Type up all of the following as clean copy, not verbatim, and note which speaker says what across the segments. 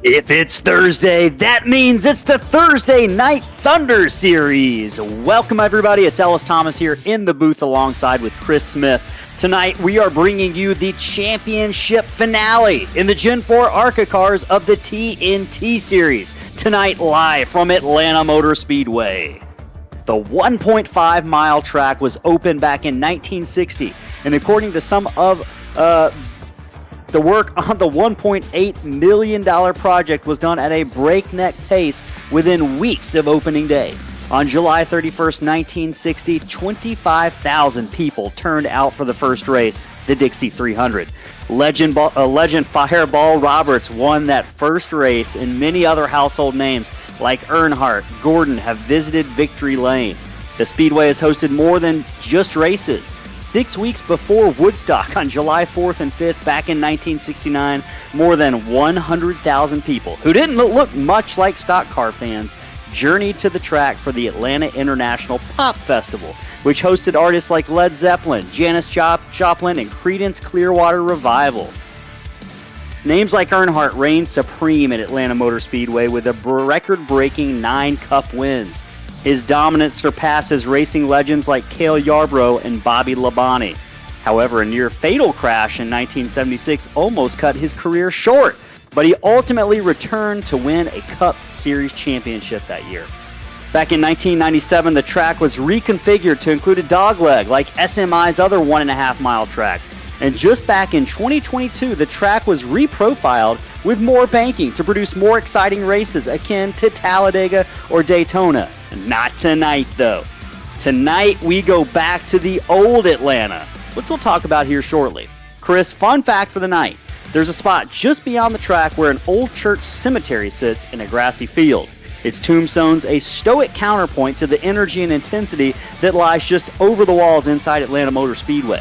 Speaker 1: If it's Thursday, that means it's the Thursday Night Thunder Series. Welcome, everybody. It's Ellis Thomas here in the booth alongside with Chris Smith. Tonight, we are bringing you the championship finale in the Gen 4 ARCA cars of the TNT Series. Tonight, live from Atlanta Motor Speedway. The 1.5-mile track was opened back in 1960, and according to some of the work on the $1.8 million project was done at a breakneck pace within weeks of opening day. On July 31st, 1960, 25,000 people turned out for the first race, the Dixie 300. Legend Fireball Roberts won that first race, and many other household names like Earnhardt, Gordon have visited Victory Lane. The Speedway has hosted more than just races. 6 weeks before Woodstock on July 4th and 5th back in 1969, more than 100,000 people who didn't look much like stock car fans journeyed to the track for the Atlanta International Pop Festival, which hosted artists like Led Zeppelin, Janis Joplin, and Creedence Clearwater Revival. Names like Earnhardt reigned supreme at Atlanta Motor Speedway with a record-breaking 9 Cup wins. His dominance surpasses racing legends like Cale Yarborough and Bobby Labonte. However, a near-fatal crash in 1976 almost cut his career short, but he ultimately returned to win a Cup Series championship that year. Back in 1997, the track was reconfigured to include a dogleg like SMI's other 1.5-mile tracks. And just back in 2022, the track was reprofiled with more banking to produce more exciting races akin to Talladega or Daytona. Not tonight, though. Tonight, we go back to the old Atlanta, which we'll talk about here shortly. Chris, fun fact for the night. There's a spot just beyond the track where an old church cemetery sits in a grassy field. Its tombstone's a stoic counterpoint to the energy and intensity that lies just over the walls inside Atlanta Motor Speedway.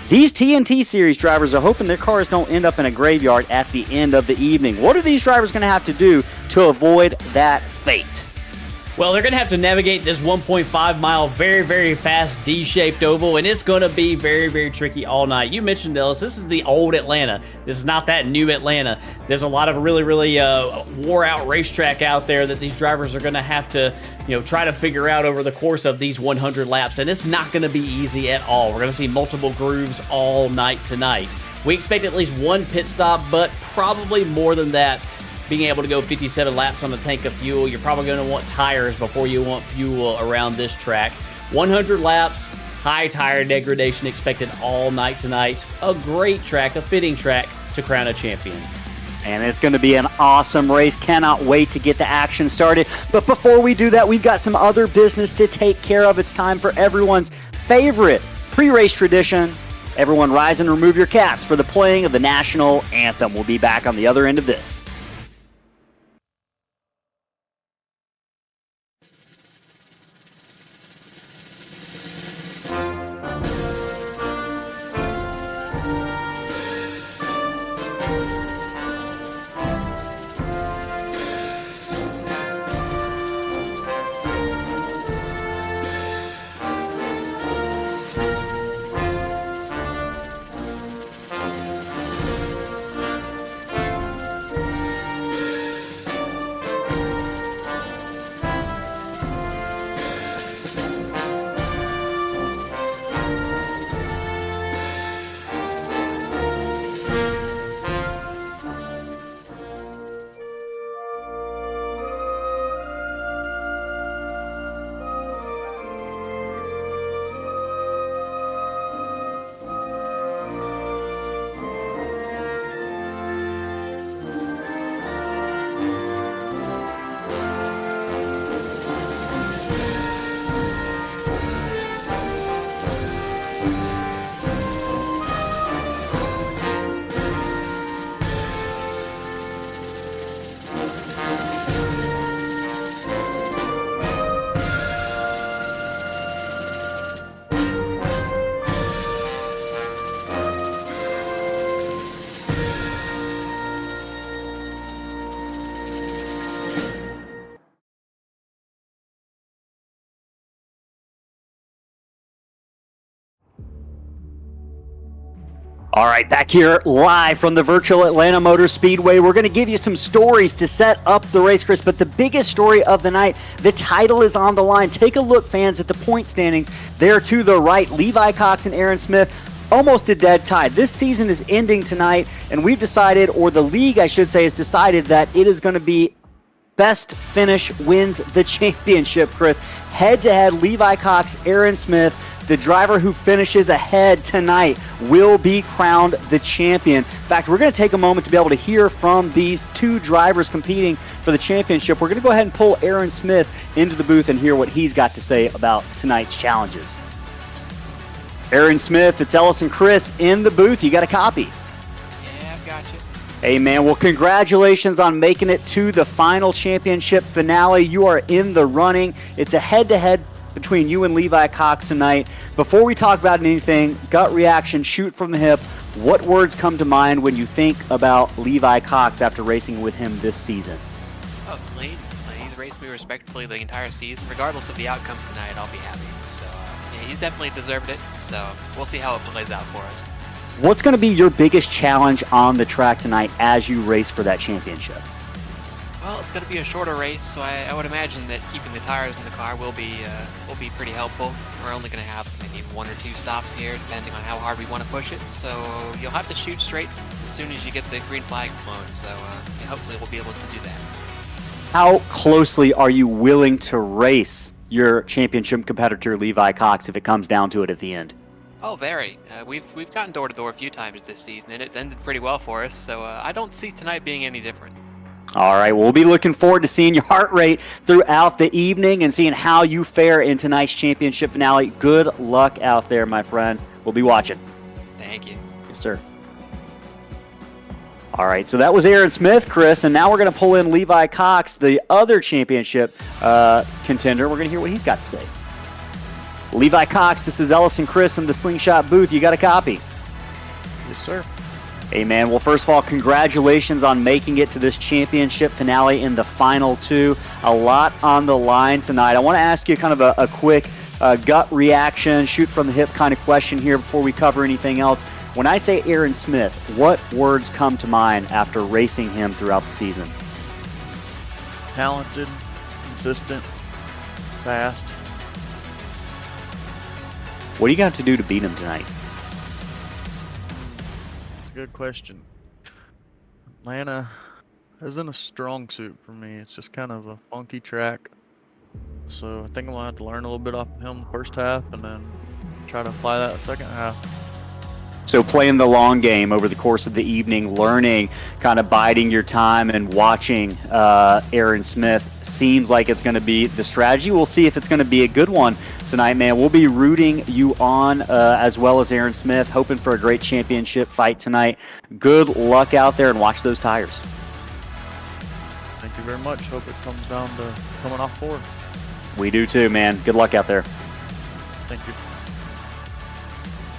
Speaker 1: These TNT Series drivers are hoping their cars don't end up in a graveyard at the end of the evening. What are these drivers going to have to do to avoid that fate?
Speaker 2: Well, they're going to have to navigate this 1.5-mile, very, very fast D-shaped oval, and it's going to be very, very tricky all night. You mentioned, Ellis, this is the old Atlanta. This is not that new Atlanta. There's a lot of really, really wore-out racetrack out there that these drivers are going to have to, try to figure out over the course of these 100 laps, and it's not going to be easy at all. We're going to see multiple grooves all night tonight. We expect at least one pit stop, but probably more than that. Being able to go 57 laps on a tank of fuel, you're probably going to want tires before you want fuel around this track. 100 laps, high tire degradation expected all night tonight. A great track, a fitting track to crown a champion.
Speaker 1: And it's going to be an awesome race. Cannot wait to get the action started. But before we do that, we've got some other business to take care of. It's time for everyone's favorite pre-race tradition. Everyone rise and remove your caps for the playing of the national anthem. We'll be back on the other end of this. All right, back here live from the virtual Atlanta Motor Speedway. We're going to give you some stories to set up the race, Chris, but the biggest story of the night, the title is on the line. Take a look, fans, at the point standings. There to the right, Levi Cox and Aaron Smith, almost a dead tie. This season is ending tonight, and we've decided, or the league, I should say, has decided that it is going to be best finish wins the championship, Chris. Head-to-head, Levi Cox, Aaron Smith. The driver who finishes ahead tonight will be crowned the champion. In fact, we're going to take a moment to be able to hear from these two drivers competing for the championship. We're going to go ahead and pull Aaron Smith into the booth and hear what he's got to say about tonight's challenges. Aaron Smith, it's Ellis and Chris in the booth. You got a copy?
Speaker 3: Yeah, I've got you.
Speaker 1: Hey, man, well, congratulations on making it to the final championship finale. You are in the running. It's a head-to-head between you and Levi Cox tonight. Before we talk about anything, gut reaction, shoot from the hip. What words come to mind when you think about Levi Cox after racing with him this season?
Speaker 3: Oh, clean. He's raced me respectfully the entire season. Regardless of the outcome tonight, I'll be happy. So, yeah, he's definitely deserved it. So, we'll see how it plays out for us.
Speaker 1: What's going to be your biggest challenge on the track tonight as you race for that championship?
Speaker 3: Well, it's going to be a shorter race, so I would imagine that keeping the tires in the car will be pretty helpful. We're only going to have maybe 1 or 2 stops here, depending on how hard we want to push it. So you'll have to shoot straight as soon as you get the green flag flown. So yeah, hopefully we'll be able to do that.
Speaker 1: How closely are you willing to race your championship competitor Levi Cox if it comes down to it at the end?
Speaker 3: Oh, very. We've gotten door to door a few times this season, and it's ended pretty well for us. So I don't see tonight being any different.
Speaker 1: All right, we'll be looking forward to seeing your heart rate throughout the evening and seeing how you fare in tonight's championship finale. Good luck out there, my friend. We'll be watching.
Speaker 3: Thank you.
Speaker 1: Yes, sir. All right, so that was Aaron Smith, Chris, and now we're going to pull in Levi Cox, the other championship contender. We're going to hear what he's got to say. Levi Cox, this is Ellis and Chris in the Slingshot booth. You got a copy?
Speaker 4: Yes, sir.
Speaker 1: Hey, man. Well, first of all, congratulations on making it to this championship finale in the final 2. A lot on the line tonight. I want to ask you kind of a quick gut reaction, shoot from the hip kind of question here before we cover anything else. When I say Aaron Smith, what words come to mind after racing him throughout the season?
Speaker 4: Talented, consistent, fast.
Speaker 1: What do you got to do to beat him tonight?
Speaker 4: Good question. Atlanta isn't a strong suit for me. It's just kind of a funky track. So I think I'm going to have to learn a little bit off of him the first half and then try to apply that second half.
Speaker 1: So playing the long game over the course of the evening, learning, kind of biding your time and watching Aaron Smith seems like it's going to be the strategy. We'll see if it's going to be a good one tonight, man. We'll be rooting you on as well as Aaron Smith, hoping for a great championship fight tonight. Good luck out there and watch those tires.
Speaker 4: Thank you very much. Hope it comes down to coming off 4.
Speaker 1: We do too, man. Good luck out there.
Speaker 4: Thank you.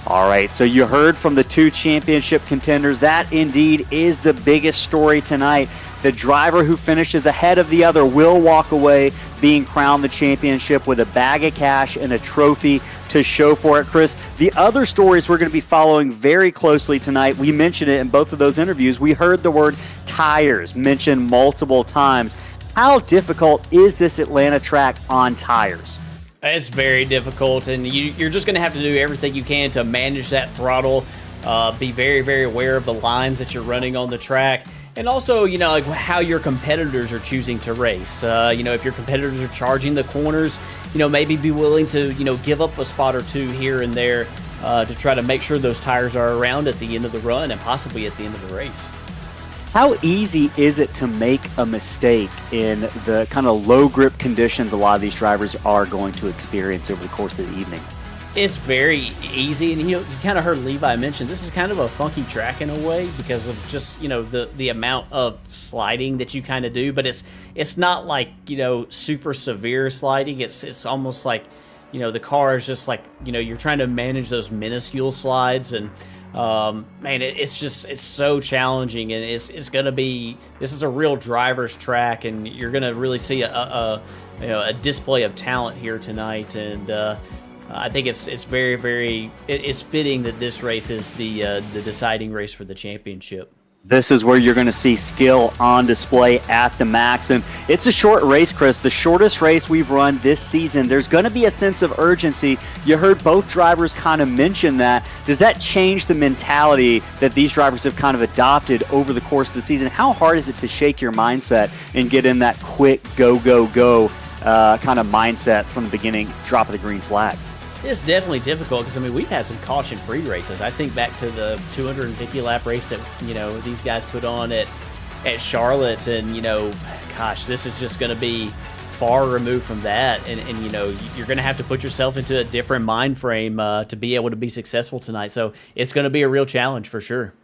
Speaker 1: All right, so you heard from the 2 championship contenders. That indeed is the biggest story tonight. The driver who finishes ahead of the other will walk away being crowned the championship with a bag of cash and a trophy to show for it, Chris. The other stories we're going to be following very closely tonight, we mentioned it in both of those interviews. We heard the word tires mentioned multiple times. How difficult is this Atlanta track on tires?
Speaker 2: It's very difficult, and you're just going to have to do everything you can to manage that throttle, be very, very aware of the lines that you're running on the track, and also, you know, like how your competitors are choosing to race. You know, if your competitors are charging the corners, you know, maybe be willing to, you know, give up a spot or 2 here and there to try to make sure those tires are around at the end of the run and possibly at the end of the race.
Speaker 1: How easy is it to make a mistake in the kind of low grip conditions a lot of these drivers are going to experience over the course of the evening?
Speaker 2: It's very easy, and you know, you kind of heard Levi mention this is kind of a funky track in a way because of just, you know, the amount of sliding that you kind of do, but it's not like, you know, super severe sliding. It's almost like, you know, the car is just like, you know, you're trying to manage those minuscule slides, and man, it's so challenging, and it's gonna be, this is a real driver's track, and you're gonna really see a display of talent here tonight, and I think it's very it's fitting that this race is the deciding race for the championship.
Speaker 1: This is where you're going to see skill on display at the max. And it's a short race, Chris, the shortest race we've run this season. There's going to be a sense of urgency. You heard both drivers kind of mention that. Does that change the mentality that these drivers have kind of adopted over the course of the season? How hard is it to shake your mindset and get in that quick go kind of mindset from the beginning, drop of the green flag?
Speaker 2: It's definitely difficult because, I mean, we've had some caution-free races. I think back to the 250-lap race that, these guys put on at Charlotte, and, gosh, this is just going to be far removed from that. And you're going to have to put yourself into a different mind frame to be able to be successful tonight. So it's going to be a real challenge for sure.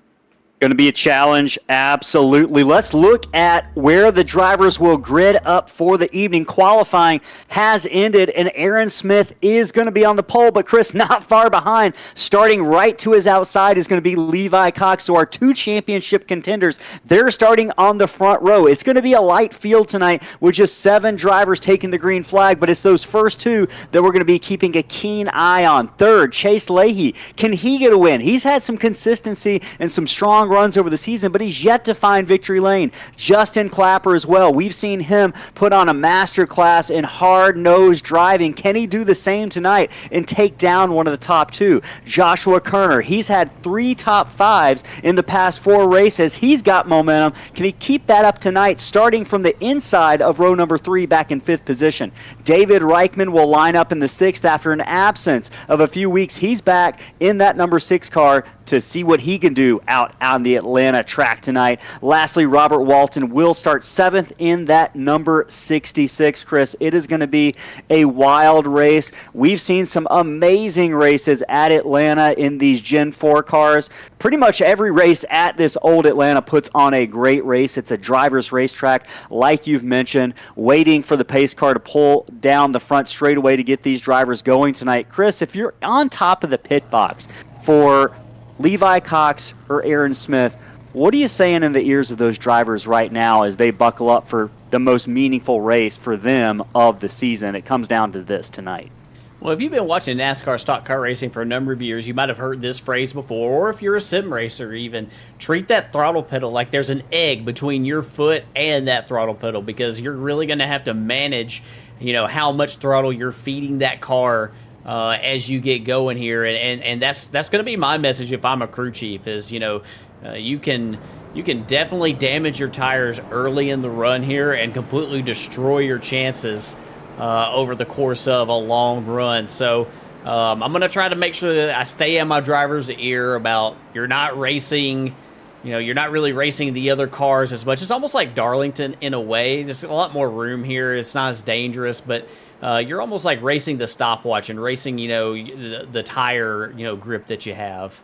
Speaker 1: Going to be a challenge, absolutely. Let's look at where the drivers will grid up for the evening. Qualifying has ended, and Aaron Smith is going to be on the pole, but Chris, not far behind. Starting right to his outside is going to be Levi Cox. So our two championship contenders, they're starting on the front row. It's going to be a light field tonight with just 7 drivers taking the green flag, but it's those first 2 that we're going to be keeping a keen eye on. Third, Chase Leahy. Can he get a win? He's had some consistency and some strong runs over the season, but he's yet to find victory lane. Justin Clapper as well. We've seen him put on a master class in hard-nosed driving. Can he do the same tonight and take down one of the top 2? Joshua Kerner, he's had 3 top 5s in the past 4 races. He's got momentum. Can he keep that up tonight, starting from the inside of row number 3 back in 5th position? David Reichman will line up in the 6th after an absence of a few weeks. He's back in that number 6 car to see what he can do out on the Atlanta track tonight. Lastly, Robert Walton will start 7th in that number 66, Chris. It is going to be a wild race. We've seen some amazing races at Atlanta in these Gen 4 cars. Pretty much every race at this old Atlanta puts on a great race. It's a driver's racetrack, like you've mentioned, waiting for the pace car to pull down the front straightaway to get these drivers going tonight. Chris, if you're on top of the pit box for Levi Cox or Aaron Smith, what are you saying in the ears of those drivers right now as they buckle up for the most meaningful race for them of the season? It comes down to this tonight.
Speaker 2: Well, if you've been watching NASCAR stock car racing for a number of years, you might have heard this phrase before, or if you're a sim racer even, treat that throttle pedal like there's an egg between your foot and that throttle pedal, because you're really going to have to manage, how much throttle you're feeding that car as you get going here, and that's going to be my message if I'm a crew chief. Is you can definitely damage your tires early in the run here and completely destroy your chances over the course of a long run. So I'm going to try to make sure that I stay in my driver's ear about you're not racing. You're not really racing the other cars as much. It's almost like Darlington in a way. There's a lot more room here. It's not as dangerous, but you're almost like racing the stopwatch and racing, the tire, grip that you have.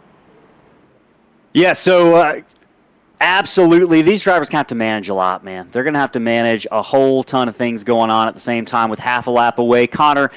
Speaker 1: Yeah, so absolutely. These drivers have to manage a lot, man. They're going to have to manage a whole ton of things going on at the same time with half a lap away. Connor,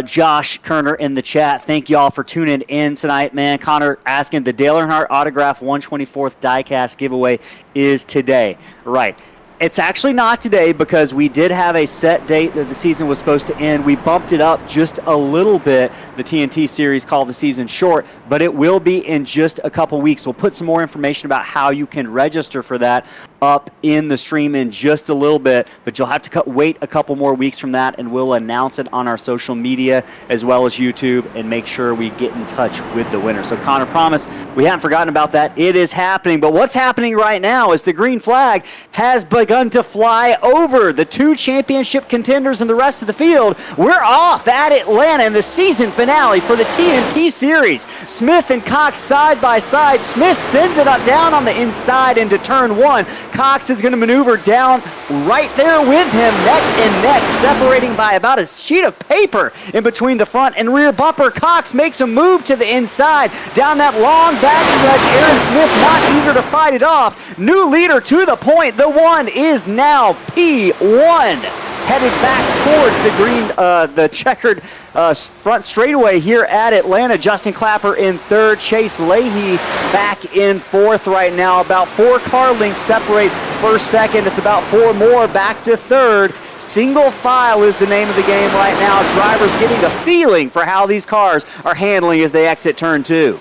Speaker 1: Josh Kerner in the chat, thank y'all for tuning in tonight, man. Connor asking, the Dale Earnhardt Autograph 124th Diecast giveaway is today. Right. It's actually not today because we did have a set date that the season was supposed to end. We bumped it up just a little bit. The TNT series called the season short, but it will be in just a couple weeks. We'll put some more information about how you can register for that up in the stream in just a little bit, but you'll have to wait a couple more weeks from that, and we'll announce it on our social media as well as YouTube and make sure we get in touch with the winner. So Connor, promise we haven't forgotten about that. It is happening, but what's happening right now is the green flag has begun to fly over the 2 championship contenders and the rest of the field. We're off at Atlanta in the season finale for the TNT series. Smith and Cox side by side. Smith sends it up down on the inside into turn 1. Cox is going to maneuver down right there with him, neck and neck, separating by about a sheet of paper in between the front and rear bumper. Cox makes a move to the inside, down that long backstretch. Aaron Smith not eager to fight it off. New leader to the point. The 1 is now P1. headed back towards the checkered front straightaway here at Atlanta. Justin Clapper in third, Chase Leahy back in fourth right now. About 4 car lengths separate first, second. It's about 4 more back to third. Single file is the name of the game right now. Drivers getting a feeling for how these cars are handling as they exit turn 2.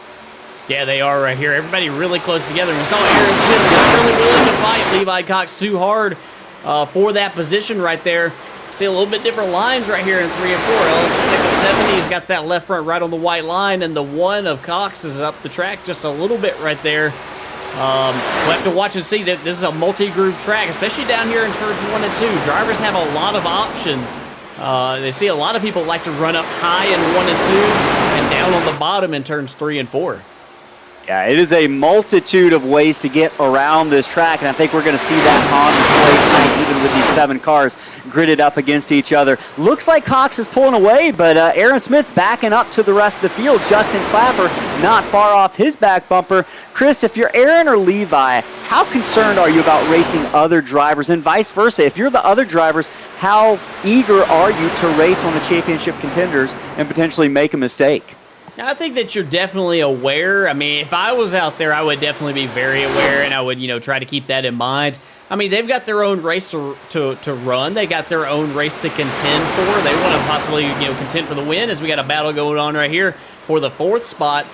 Speaker 2: Yeah, they are right here. Everybody really close together. We saw Aaron Smith not really willing to fight Levi Cox too hard for that position right there. See a little bit different lines right here in 3 and 4. Ellis looks like the 70. He's got that left front right on the white line, and the 1 of Cox is up the track just a little bit right there. We'll have to watch and see that this is a multi-groove track, especially down here in turns 1 and 2. Drivers have a lot of options. They see a lot of people like to run up high in 1 and 2 and down on the bottom in turns 3 and 4.
Speaker 1: Yeah, it is a multitude of ways to get around this track, and I think we're going to see that on display tonight, even with these 7 cars gridded up against each other. Looks like Cox is pulling away, but Aaron Smith backing up to the rest of the field. Justin Clapper not far off his back bumper. Chris, if you're Aaron or Levi, how concerned are you about racing other drivers, and vice versa? If you're the other drivers, how eager are you to race on the championship contenders and potentially make a mistake?
Speaker 2: I think that you're definitely aware. I mean, if I was out there, I would definitely be very aware, and I would, try to keep that in mind. I mean, they've got their own race to run. They got their own race to contend for. They want to possibly, contend for the win, as we got a battle going on right here for the 4th spot.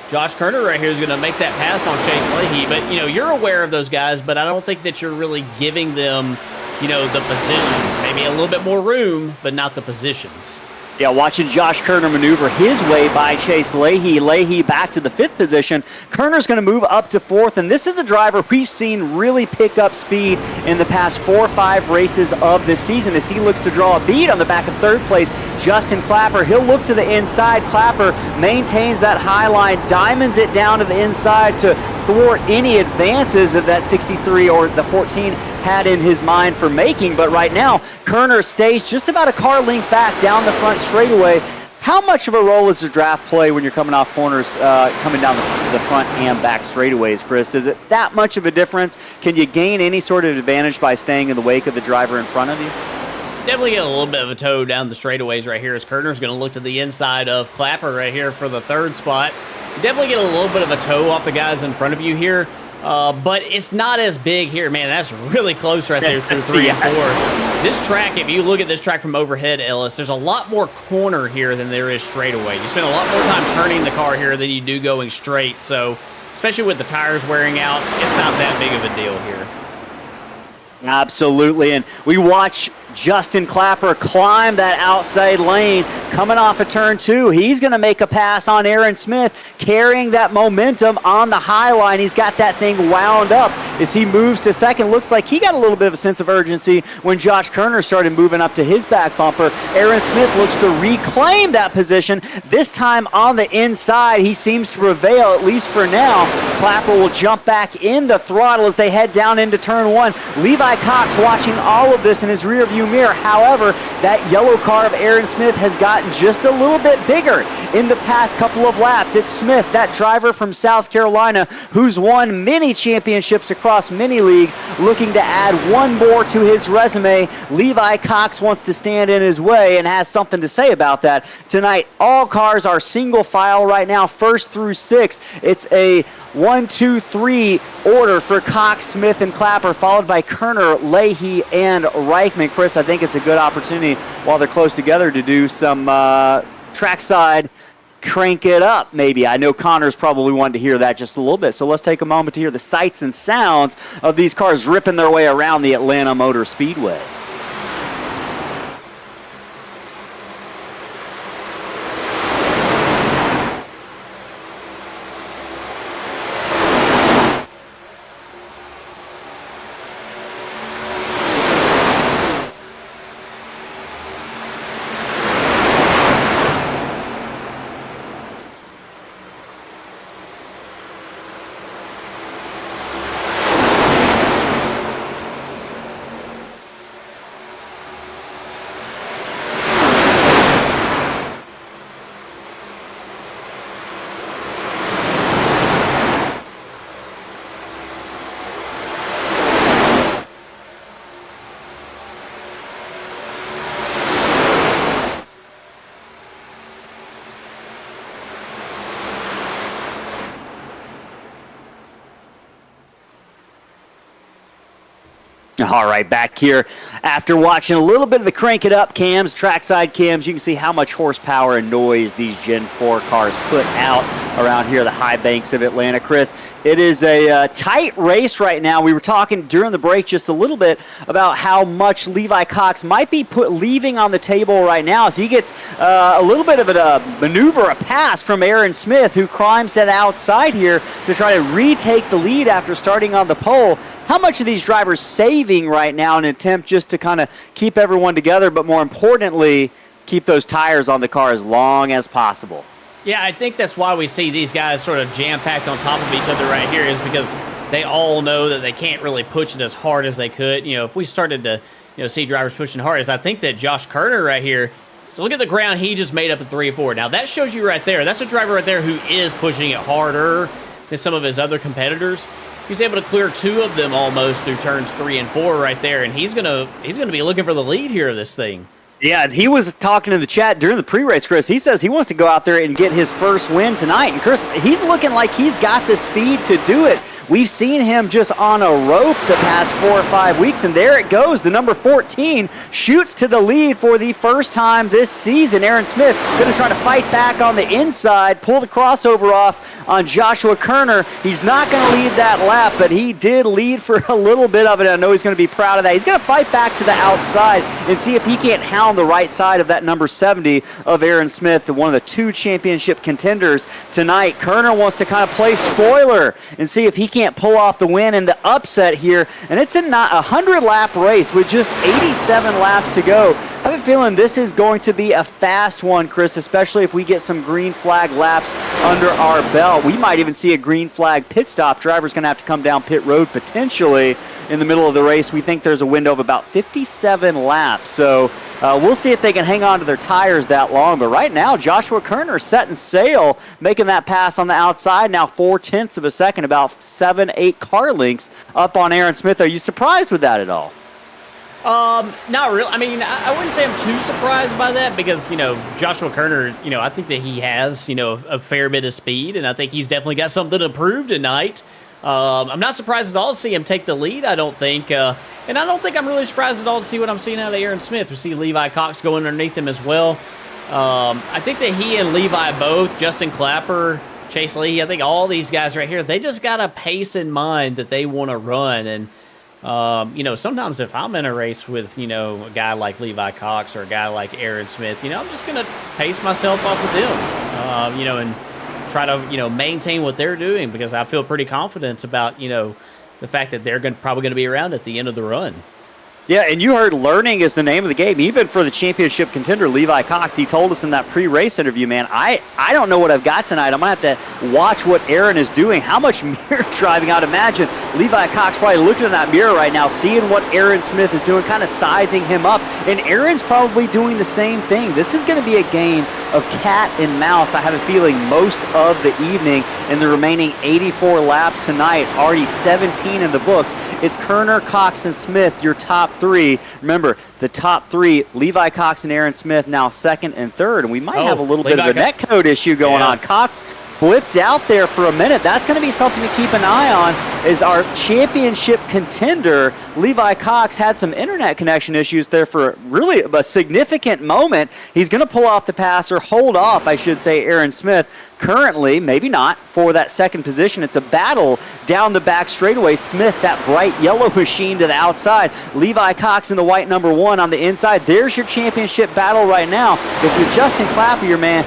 Speaker 2: Josh Kerner right here is going to make that pass on Chase Leahy. But, you're aware of those guys, but I don't think that you're really giving them, the positions. Maybe a little bit more room, but not the positions.
Speaker 1: Yeah, watching Josh Kerner maneuver his way by Chase Leahy. Leahy back to the 5th position. Kerner's going to move up to 4th, and this is a driver we've seen really pick up speed in the past 4 or 5 races of this season as he looks to draw a bead on the back of 3rd place. Justin Clapper, he'll look to the inside. Clapper maintains that high line, diamonds it down to the inside to thwart any advances that that 63 or the 14 had in his mind for making. But right now, Kerner stays just about a car length back down the front straightaway. How much of a role does the draft play when you're coming off corners, coming down the front and back straightaways, Chris? Is it that much of a difference? Can you gain any sort of advantage by staying in the wake of the driver in front of you?
Speaker 2: Definitely get a little bit of a toe down the straightaways right here as Kerner's going to look to the inside of Clapper right here for the 3rd spot. You definitely get a little bit of a toe off the guys in front of you here. But it's not as big here. Man, that's really close right there through 3 and 4. This track, if you look at this track from overhead, Ellis, there's a lot more corner here than there is straightaway. You spend a lot more time turning the car here than you do going straight. So, especially with the tires wearing out, it's not that big of a deal here.
Speaker 1: Absolutely, and we watch Justin Clapper climb that outside lane coming off of turn 2. He's going to make a pass on Aaron Smith, carrying that momentum on the high line. He's got that thing wound up as he moves to 2nd. Looks like he got a little bit of a sense of urgency when Josh Kerner started moving up to his back bumper. Aaron Smith looks to reclaim that position, this time on the inside. He seems to prevail, at least for now. Clapper will jump back in the throttle as they head down into turn 1. Levi Cox watching all of this in his rearview mirror. However, that yellow car of Aaron Smith has gotten just a little bit bigger in the past couple of laps. It's Smith, that driver from South Carolina who's won many championships across many leagues, looking to add one more to his resume. Levi Cox wants to stand in his way and has something to say about that. Tonight, all cars are single file right now, 1st through 6th. It's a 1, 2, 3 order for Cox, Smith, and Clapper, followed by Kerner, Leahy, and Reichman. Chris, I think it's a good opportunity while they're close together to do some trackside crank it up, maybe. I know Connor's probably wanted to hear that just a little bit, so let's take a moment to hear the sights and sounds of these cars ripping their way around the Atlanta Motor Speedway. All right, back here after watching a little bit of the crank it up cams, trackside cams, you can see how much horsepower and noise these Gen 4 cars put out around here, the high banks of Atlanta. Chris, it is a tight race right now. We were talking during the break just a little bit about how much Levi Cox might be leaving on the table right now as he gets a little bit of a maneuver, a pass from Aaron Smith, who climbs to the outside here to try to retake the lead after starting on the pole. How much are these drivers saving right now in an attempt just to kind of keep everyone together, but more importantly, keep those tires on the car as long as possible?
Speaker 2: Yeah, I think that's why we see these guys sort of jam-packed on top of each other right here, is because they all know that they can't really push it as hard as they could. You know, if we started to, see drivers pushing hard, as I think that Josh Kerner right here, so look at the ground he just made up at 3 and 4. Now, that shows you right there, that's a driver right there who is pushing it harder than some of his other competitors. He's able to clear 2 of them almost through turns 3 and 4 right there, and he's gonna be looking for the lead here of this thing.
Speaker 1: Yeah, and he was talking in the chat during the pre-race, Chris. He says he wants to go out there and get his first win tonight. And, Chris, he's looking like he's got the speed to do it. We've seen him just on a rope the past 4 or 5 weeks, and there it goes. The number 14 shoots to the lead for the first time this season. Aaron Smith going to try to fight back on the inside, pull the crossover off on Joshua Kerner. He's not going to lead that lap, but he did lead for a little bit of it. I know he's going to be proud of that. He's going to fight back to the outside and see if he can't hound the right side of that number 70 of Aaron Smith, one of the 2 championship contenders tonight. Kerner wants to kind of play spoiler and see if he can't pull off the win and the upset here. And it's a 100-lap race with just 87 laps to go. I have a feeling this is going to be a fast one, Chris, especially if we get some green flag laps under our belt. We might even see a green flag pit stop. Driver's going to have to come down pit road potentially in the middle of the race. We think there's a window of about 57 laps. So we'll see if they can hang on to their tires that long. But right now, Joshua Kerner setting sail, making that pass on the outside. Now 0.4 of a second, about 7-8 car lengths up on Aaron Smith. Are you surprised with that at all?
Speaker 2: Not really. I mean, I wouldn't say I'm too surprised by that because, Joshua Kerner, I think that he has, a fair bit of speed, and I think he's definitely got something to prove tonight. I'm not surprised at all to see him take the lead, I don't think. And I don't think I'm really surprised at all to see what I'm seeing out of Aaron Smith. We see Levi Cox going underneath him as well. I think that he and Levi both, Justin Clapper, Chase Lee, I think all these guys right here, they just got a pace in mind that they want to run. And sometimes if I'm in a race with, a guy like Levi Cox or a guy like Aaron Smith, I'm just going to pace myself up with them, and try to, maintain what they're doing because I feel pretty confident about, the fact that they're probably going to be around at the end of the run.
Speaker 1: Yeah, and you heard learning is the name of the game. Even for the championship contender, Levi Cox, he told us in that pre-race interview, man, I don't know what I've got tonight. I'm going to have to watch what Aaron is doing. How much mirror driving? I'd imagine Levi Cox probably looking in that mirror right now, seeing what Aaron Smith is doing, kind of sizing him up. And Aaron's probably doing the same thing. This is going to be a game of cat and mouse, I have a feeling, most of the evening in the remaining 84 laps tonight. Already 17 in the books. It's Kerner, Cox, and Smith, your top 3. Remember, the top 3, Levi Cox and Aaron Smith, now second and third. And we might have a little bit of a net code issue going on. Cox blipped out there for a minute. That's going to be something to keep an eye on, is our championship contender, Levi Cox, had some internet connection issues there for really a significant moment. He's going to pull off the pass, or hold off, I should say, Aaron Smith. Currently, maybe not, for that second position. It's a battle down the back straightaway. Smith, that bright yellow machine to the outside. Levi Cox in the white number 1 on the inside. There's your championship battle right now. If you're Justin Clapper, man,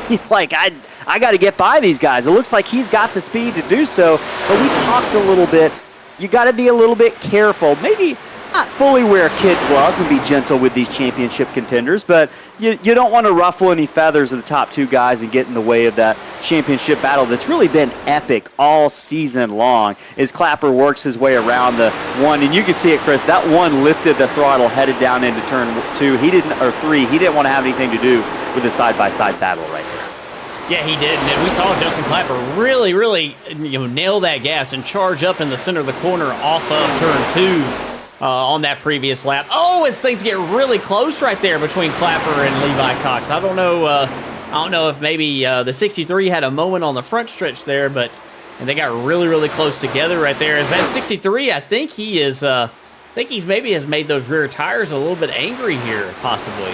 Speaker 1: I got to get by these guys. It looks like he's got the speed to do so, but we talked a little bit. You got to be a little bit careful. Maybe not fully wear kid gloves and be gentle with these championship contenders, but you don't want to ruffle any feathers of the top 2 guys and get in the way of that championship battle that's really been epic all season long as Clapper works his way around the 1. And you can see it, Chris, that 1 lifted the throttle, headed down into turn 2. He didn't, or 3. He didn't want to have anything to do with the side-by-side battle right there.
Speaker 2: Yeah, he did, and we saw Justin Clapper really, really, nail that gas and charge up in the center of the corner off of turn 2 on that previous lap. Oh, as things get really close right there between Clapper and Levi Cox. I don't know if maybe the 63 had a moment on the front stretch there, but they got really, really close together right there. As that 63, I think he is think he's maybe has made those rear tires a little bit angry here, possibly.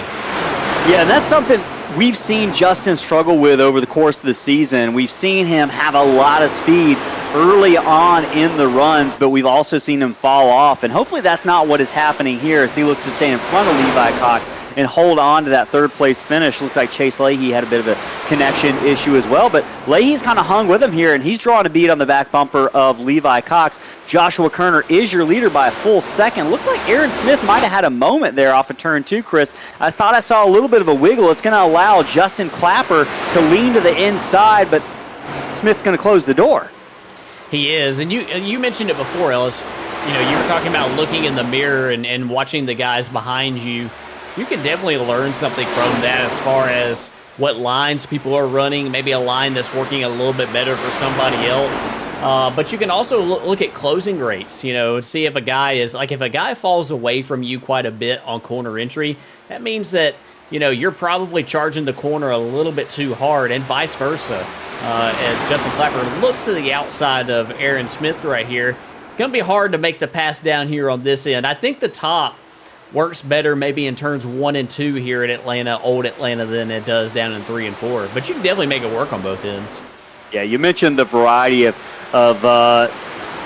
Speaker 1: Yeah, and that's something we've seen Justin struggle with over the course of the season. We've seen him have a lot of speed early on in the runs, but we've also seen him fall off, and hopefully that's not what is happening here as he looks to stay in front of Levi Cox and hold on to that third-place finish. Looks like Chase Leahy had a bit of a connection issue as well, but Leahy's kind of hung with him here, and he's drawing a beat on the back bumper of Levi Cox. Joshua Kerner is your leader by a full second. Looked like Aaron Smith might have had a moment there off of turn 2, Chris. I thought I saw a little bit of a wiggle. It's going to allow Justin Clapper to lean to the inside, but Smith's going to close the door.
Speaker 2: He is, and you mentioned it before, Ellis. You know, you were talking about looking in the mirror and watching the guys behind you. You can definitely learn something from that as far as what lines people are running, maybe a line that's working a little bit better for somebody else. But you can also look at closing rates, you know, and see if a guy is, like if a guy falls away from you quite a bit on corner entry, that means that, you know, you're probably charging the corner a little bit too hard, and vice versa. As Justin Clapper looks to the outside of Aaron Smith right here, going to be hard to make the pass down here on this end. I think the top works better maybe in turns 1 and 2 here at Atlanta, old Atlanta, than it does down in 3 and 4. But you can definitely make it work on both ends.
Speaker 1: Yeah, you mentioned the variety of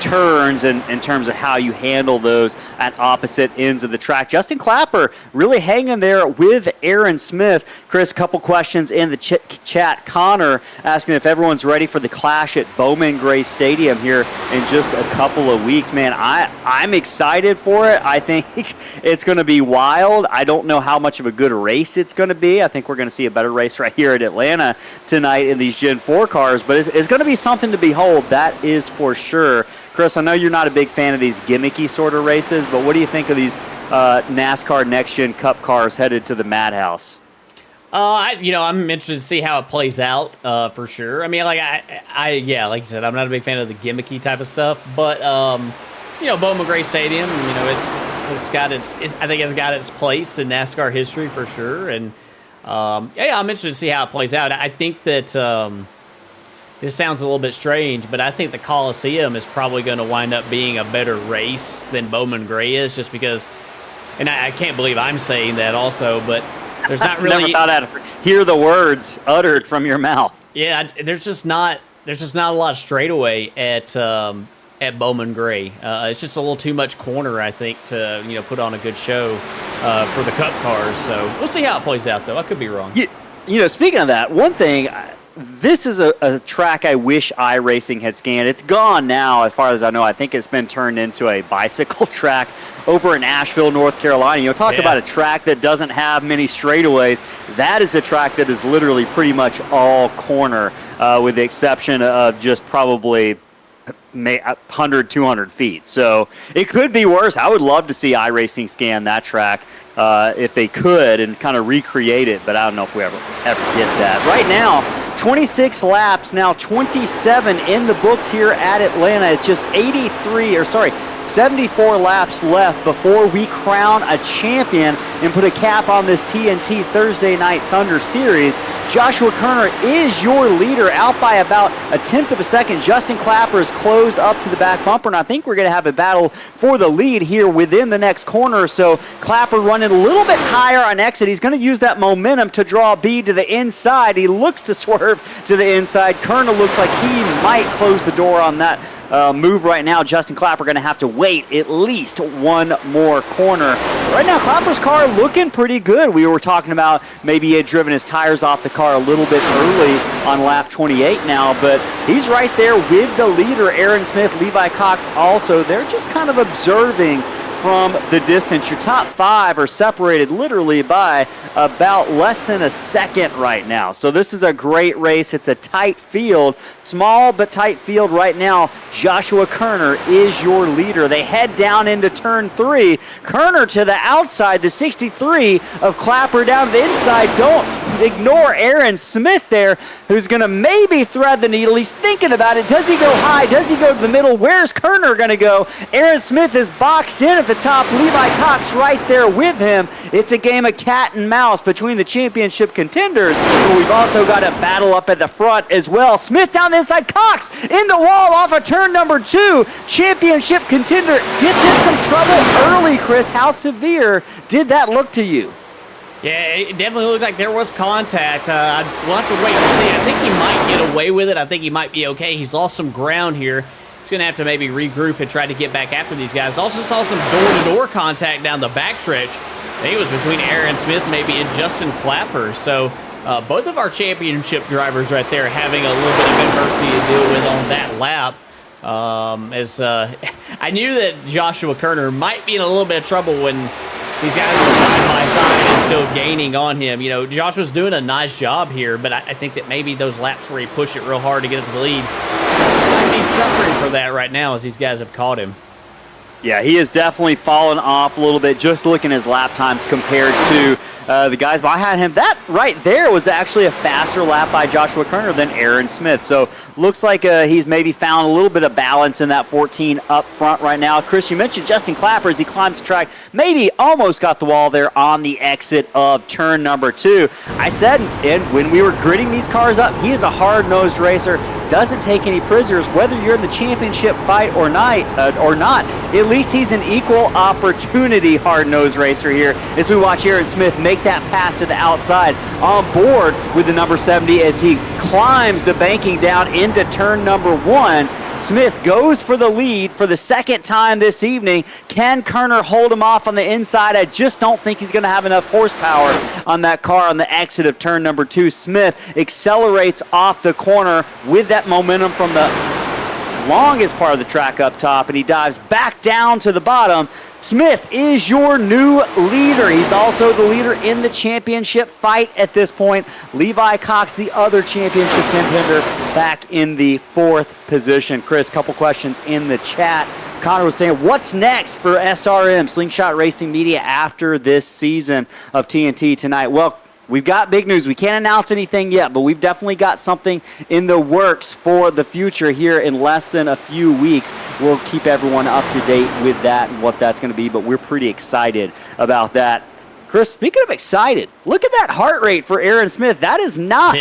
Speaker 1: turns and in terms of how you handle those at opposite ends of the track. Justin Clapper really hanging there with Aaron Smith. Chris, couple questions in the chat. Connor asking if everyone's ready for the clash at Bowman Gray Stadium here in just a couple of weeks. Man, I'm excited for it. I think it's going to be wild. I don't know how much of a good race it's going to be. I think we're going to see a better race right here at Atlanta tonight in these Gen 4 cars, but it's going to be something to behold. That is for sure. Chris, I know you're not a big fan of these gimmicky sort of races, but what do you think of these NASCAR Next Gen Cup cars headed to the Madhouse?
Speaker 2: I'm interested to see how it plays out, for sure. I mean, like yeah, like you said, I'm not a big fan of the gimmicky type of stuff, but Bowman Gray Stadium, you know, it's got I think it's got its place in NASCAR history for sure, and I'm interested to see how it plays out. I think that. This sounds a little bit strange, but I think the Coliseum is probably going to wind up being a better race than Bowman Gray is, just because, and I can't believe I'm saying that also, but there's not really...
Speaker 1: Never thought I'd hear the words uttered from your mouth.
Speaker 2: Yeah, there's just not a lot of straightaway at Bowman Gray. It's just a little too much corner, I think, to put on a good show for the Cup cars. So we'll see how it plays out, though. I could be wrong.
Speaker 1: Speaking of that, one thing... This is a track I wish iRacing had scanned. It's gone now, as far as I know. I think it's been turned into a bicycle track over in Asheville, North Carolina. Talk about a track that doesn't have many straightaways. That is a track that is literally pretty much all corner, with the exception of just probably 100, 200 feet. So it could be worse. I would love to see iRacing scan that track if they could and kind of recreate it, but I don't know if we ever get that. Right now, 26 laps, now 27 in the books here at Atlanta. It's just 74 laps left before we crown a champion and put a cap on this TNT Thursday Night Thunder Series. Joshua Kerner is your leader, out by about a tenth of a second. Justin Clapper is closed up to the back bumper, and I think we're going to have a battle for the lead here within the next corner. So Clapper running a little bit higher on exit. He's going to use that momentum to draw B to the inside. He looks to swerve to the inside. Kerner looks like he might close the door on that move right now. Justin Clapper going to have to wait at least one more corner. Right now, Clapper's car looking pretty good. We were talking about maybe he had driven his tires off the car a little bit early on lap 28 now, but he's right there with the leader, Aaron Smith. Levi Cox also. They're just kind of observing from the distance. Your top 5 are separated literally by about less than a second right now. So this is a great race. It's a tight field, small but tight field right now. Joshua Kerner is your leader. They head down into turn 3. Kerner to the outside, the 63 of Clapper down to the inside. Don't ignore Aaron Smith there, who's going to maybe thread the needle. He's thinking about it. Does he go high? Does he go to the middle? Where's Kerner going to go? Aaron Smith is boxed in at the top. Levi Cox right there with him. It's a game of cat and mouse between the championship contenders, but we've also got a battle up at the front as well. Smith down the inside. Cox in the wall off a turn turn number 2. Championship contender gets in some trouble early, Chris. How severe did that look to you?
Speaker 2: Yeah, it definitely looked like there was contact. We'll have to wait and see. I think he might get away with it. I think he might be okay. He's lost some ground here. He's going to have to maybe regroup and try to get back after these guys. Also saw some door-to-door contact down the backstretch. I think it was between Aaron Smith maybe and Justin Clapper. So both of our championship drivers right there having a little bit of adversity to deal with on that lap. I knew that Joshua Kerner might be in a little bit of trouble when these guys were side by side and still gaining on him. You know, Joshua's doing a nice job here, but I think that maybe those laps where he pushed it real hard to get into the lead, he might be suffering for that right now as these guys have caught him.
Speaker 1: Yeah, he has definitely fallen off a little bit just looking at his lap times compared to the guys behind him. That right there was actually a faster lap by Joshua Kerner than Aaron Smith. So looks like he's maybe found a little bit of balance in that 14 up front right now. Chris, you mentioned Justin Clapper as he climbs the track. Maybe almost got the wall there on the exit of turn number 2. I said when we were gritting these cars up, he is a hard-nosed racer, doesn't take any prisoners, whether you're in the championship fight or not. At least he's an equal opportunity hard-nosed racer here as we watch Aaron Smith make that pass to the outside on board with the number 70 as he climbs the banking down into turn number 1. Smith goes for the lead for the second time this evening. Can Kerner hold him off on the inside? I just don't think he's going to have enough horsepower on that car on the exit of turn number 2. Smith accelerates off the corner with that momentum from the longest part of the track up top, and he dives back down to the bottom. Smith is your new leader. He's also the leader in the championship fight at this point. Levi Cox, the other championship contender, back in the 4th position. Chris, couple questions in the chat. Connor was saying, what's next for SRM, Slingshot Racing Media, after this season of TNT tonight? Well, we've got big news. We can't announce anything yet, but we've definitely got something in the works for the future here in less than a few weeks. We'll keep everyone up to date with that and what that's going to be, but we're pretty excited about that. Chris, speaking of excited, look at that heart rate for Aaron Smith. That is not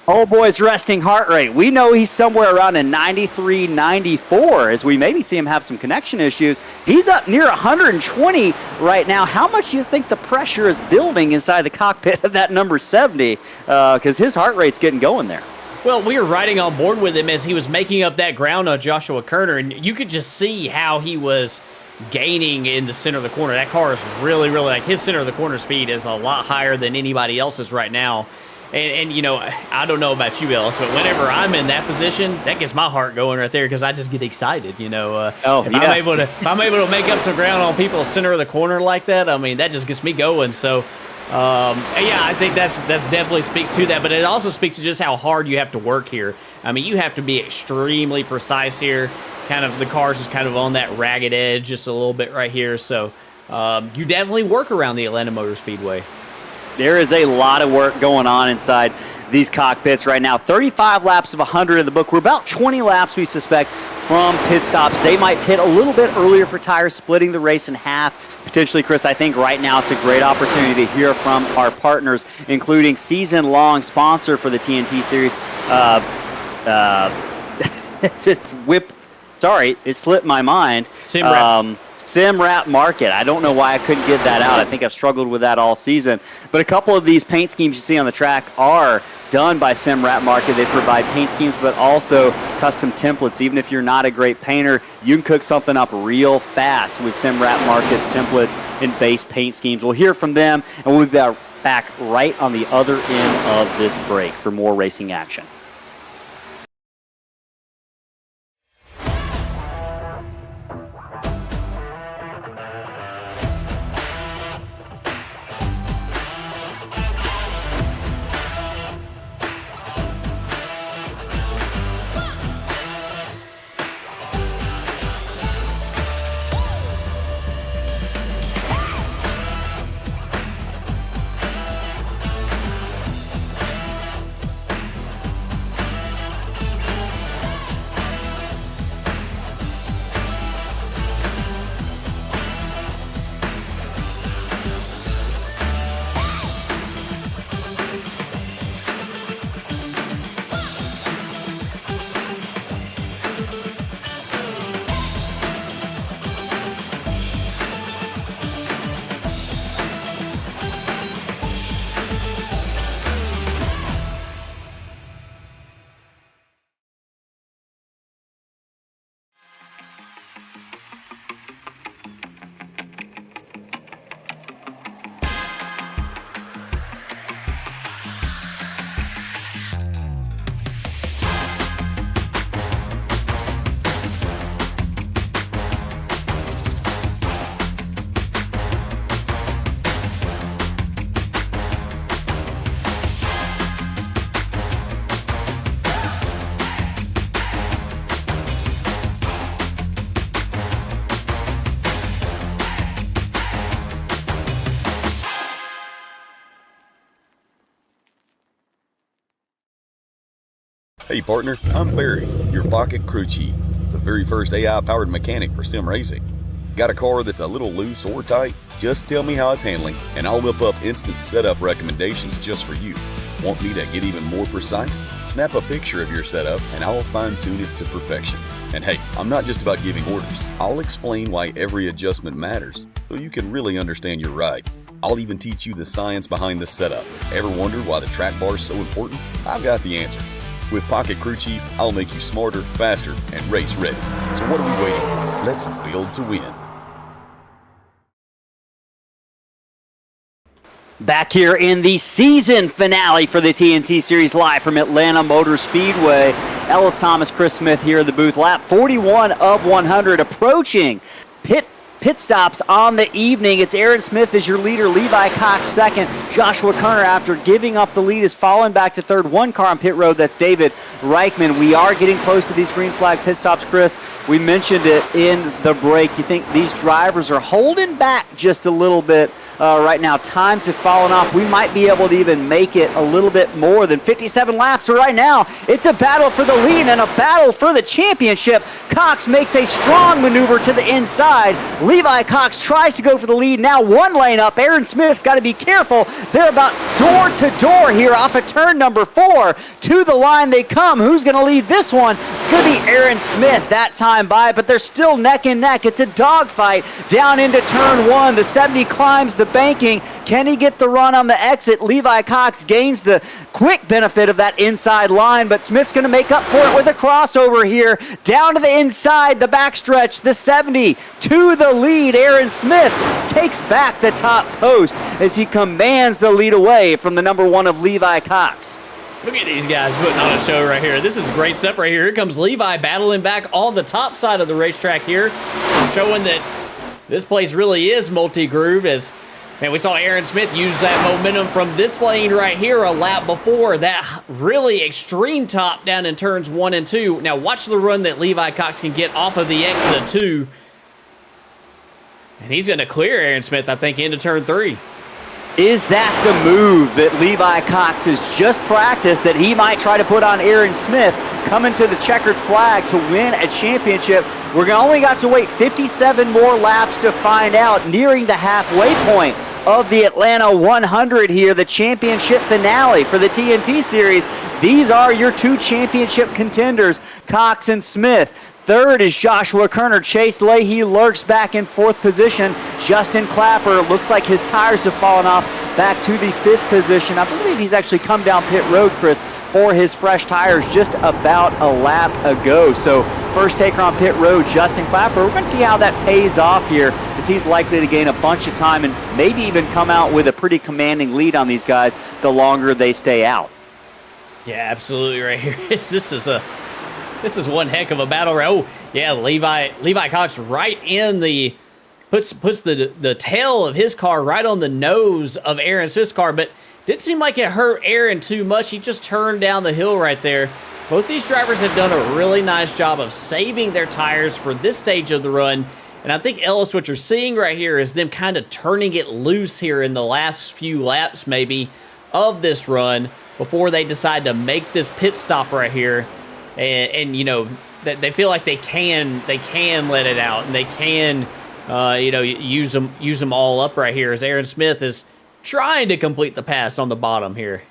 Speaker 1: old boy's resting heart rate. We know he's somewhere around a 93, 94 as we maybe see him have some connection issues. He's up near 120 right now. How much do you think the pressure is building inside the cockpit of that number 70? Because his heart rate's getting going there.
Speaker 2: Well, we were riding on board with him as he was making up that ground on Joshua Kerner, and you could just see how he was gaining in the center of the corner. That car is really, really, like, his center of the corner speed is a lot higher than anybody else's right now. And you know, I don't know about you, Ellis, but whenever I'm in that position, that gets my heart going right there because I just get excited. You know, if I'm able to make up some ground on people's center of the corner like that, I mean, that just gets me going. So, yeah, I think that's definitely speaks to that. But it also speaks to just how hard you have to work here. I mean, you have to be extremely precise here. Kind of the car's just kind of on that ragged edge just a little bit right here. So, you definitely work around the Atlanta Motor Speedway.
Speaker 1: There is a lot of work going on inside these cockpits right now. 35 laps of 100 in the book. We're about 20 laps, we suspect, from pit stops. They might pit a little bit earlier for tires, splitting the race in half. Potentially, Chris, I think right now it's a great opportunity to hear from our partners, including season-long sponsor for the TNT Series. It's Whip. Sorry, it slipped my mind. Simwrap Market. I don't know why I couldn't get that out. I think I've struggled with that all season. But a couple of these paint schemes you see on the track are done by Simwrap Market. They provide paint schemes, but also custom templates. Even if you're not a great painter, you can cook something up real fast with Simwrap Market's templates and base paint schemes. We'll hear from them, and we'll be back right on the other end of this break for more racing action.
Speaker 5: Hey partner, I'm Barry, your pocket crew chief, the very first AI-powered mechanic for sim racing. Got a car that's a little loose or tight? Just tell me how it's handling, and I'll whip up instant setup recommendations just for you. Want me to get even more precise? Snap a picture of your setup, and I'll fine-tune it to perfection. And hey, I'm not just about giving orders. I'll explain why every adjustment matters, so you can really understand your ride. I'll even teach you the science behind the setup. Ever wondered why the track bar is so important? I've got the answer. With Pocket Crew Chief, I'll make you smarter, faster, and race ready. So what are we waiting for? Let's build to win.
Speaker 1: Back here in the season finale for the TNT Series live from Atlanta Motor Speedway. Ellis Thomas, Chris Smith here in the booth. Lap 41 of 100 approaching pit stops on the evening. It's Aaron Smith as your leader, Levi Cox second. Joshua Kerner, after giving up the lead, is falling back to third. One car on pit road, that's David Reichman. We are getting close to these green flag pit stops, Chris. We mentioned it in the break. You think these drivers are holding back just a little bit right now? Times have fallen off. We might be able to even make it a little bit more than 57 laps. But right now, it's a battle for the lead and a battle for the championship. Cox makes a strong maneuver to the inside. Levi Cox tries to go for the lead. Now one lane up. Aaron Smith's got to be careful. They're about door to door here off of turn number 4. To the line they come. Who's going to lead this one? It's going to be Aaron Smith that time by, but they're still neck and neck. It's a dogfight down into turn 1. The 70 climbs the banking. Can he get the run on the exit? Levi Cox gains the quick benefit of that inside line, but Smith's going to make up for it with a crossover here. Down to the inside, the backstretch, the 70 to the lead. Aaron Smith takes back the top post as he commands the lead away from the number 1 of Levi Cox.
Speaker 2: Look at these guys putting on a show right here. This is great stuff right here. Here comes Levi battling back on the top side of the racetrack here, showing that this place really is multi-grooved. As man, we saw Aaron Smith use that momentum from this lane right here a lap before. That really extreme top down in turns 1 and 2. Now watch the run that Levi Cox can get off of the exit of 2. And he's going to clear Aaron Smith, I think, into turn 3.
Speaker 1: Is that the move that Levi Cox has just practiced that he might try to put on Aaron Smith coming to the checkered flag to win a championship? We're only got to wait 57 more laps to find out, nearing the halfway point of the Atlanta 100 here, the championship finale for the TNT Series. These are your 2 championship contenders, Cox and Smith. Third is Joshua Kerner. Chase Leahy lurks back in 4th position. Justin Clapper looks like his tires have fallen off, back to the 5th position. I believe he's actually come down pit road, Chris, for his fresh tires just about a lap ago. So first taker on pit road, Justin Clapper. We're going to see how that pays off here, as he's likely to gain a bunch of time and maybe even come out with a pretty commanding lead on these guys the longer they stay out.
Speaker 2: Yeah, absolutely right here. This is one heck of a battle. Oh, yeah, Levi Cox right in the puts the tail of his car right on the nose of Aaron Smith's car, but didn't seem like it hurt Aaron too much. He just turned down the hill right there. Both these drivers have done a really nice job of saving their tires for this stage of the run. And I think, Ellis, what you're seeing right here is them kind of turning it loose here in the last few laps maybe of this run before they decide to make this pit stop right here. And you know, that they feel like they can let it out, and they can use them all up right here, as Aaron Smith is trying to complete the pass on the bottom here.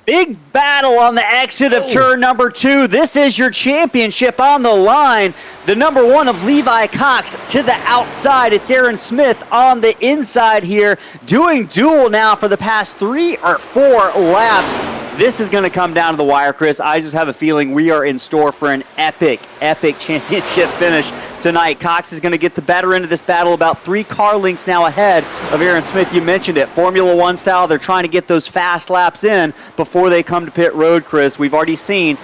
Speaker 1: Big battle on the exit of turn number 2. This is your championship on the line. The number 1 of Levi Cox to the outside. It's Aaron Smith on the inside here, doing duel now for the past 3 or 4 laps. This is going to come down to the wire, Chris. I just have a feeling we are in store for an epic championship finish tonight. Cox is going to get the better end of this battle, about 3 car lengths now ahead of Aaron Smith. You mentioned it, Formula One style. They're trying to get those fast laps in before they come to pit road, Chris. We've already seen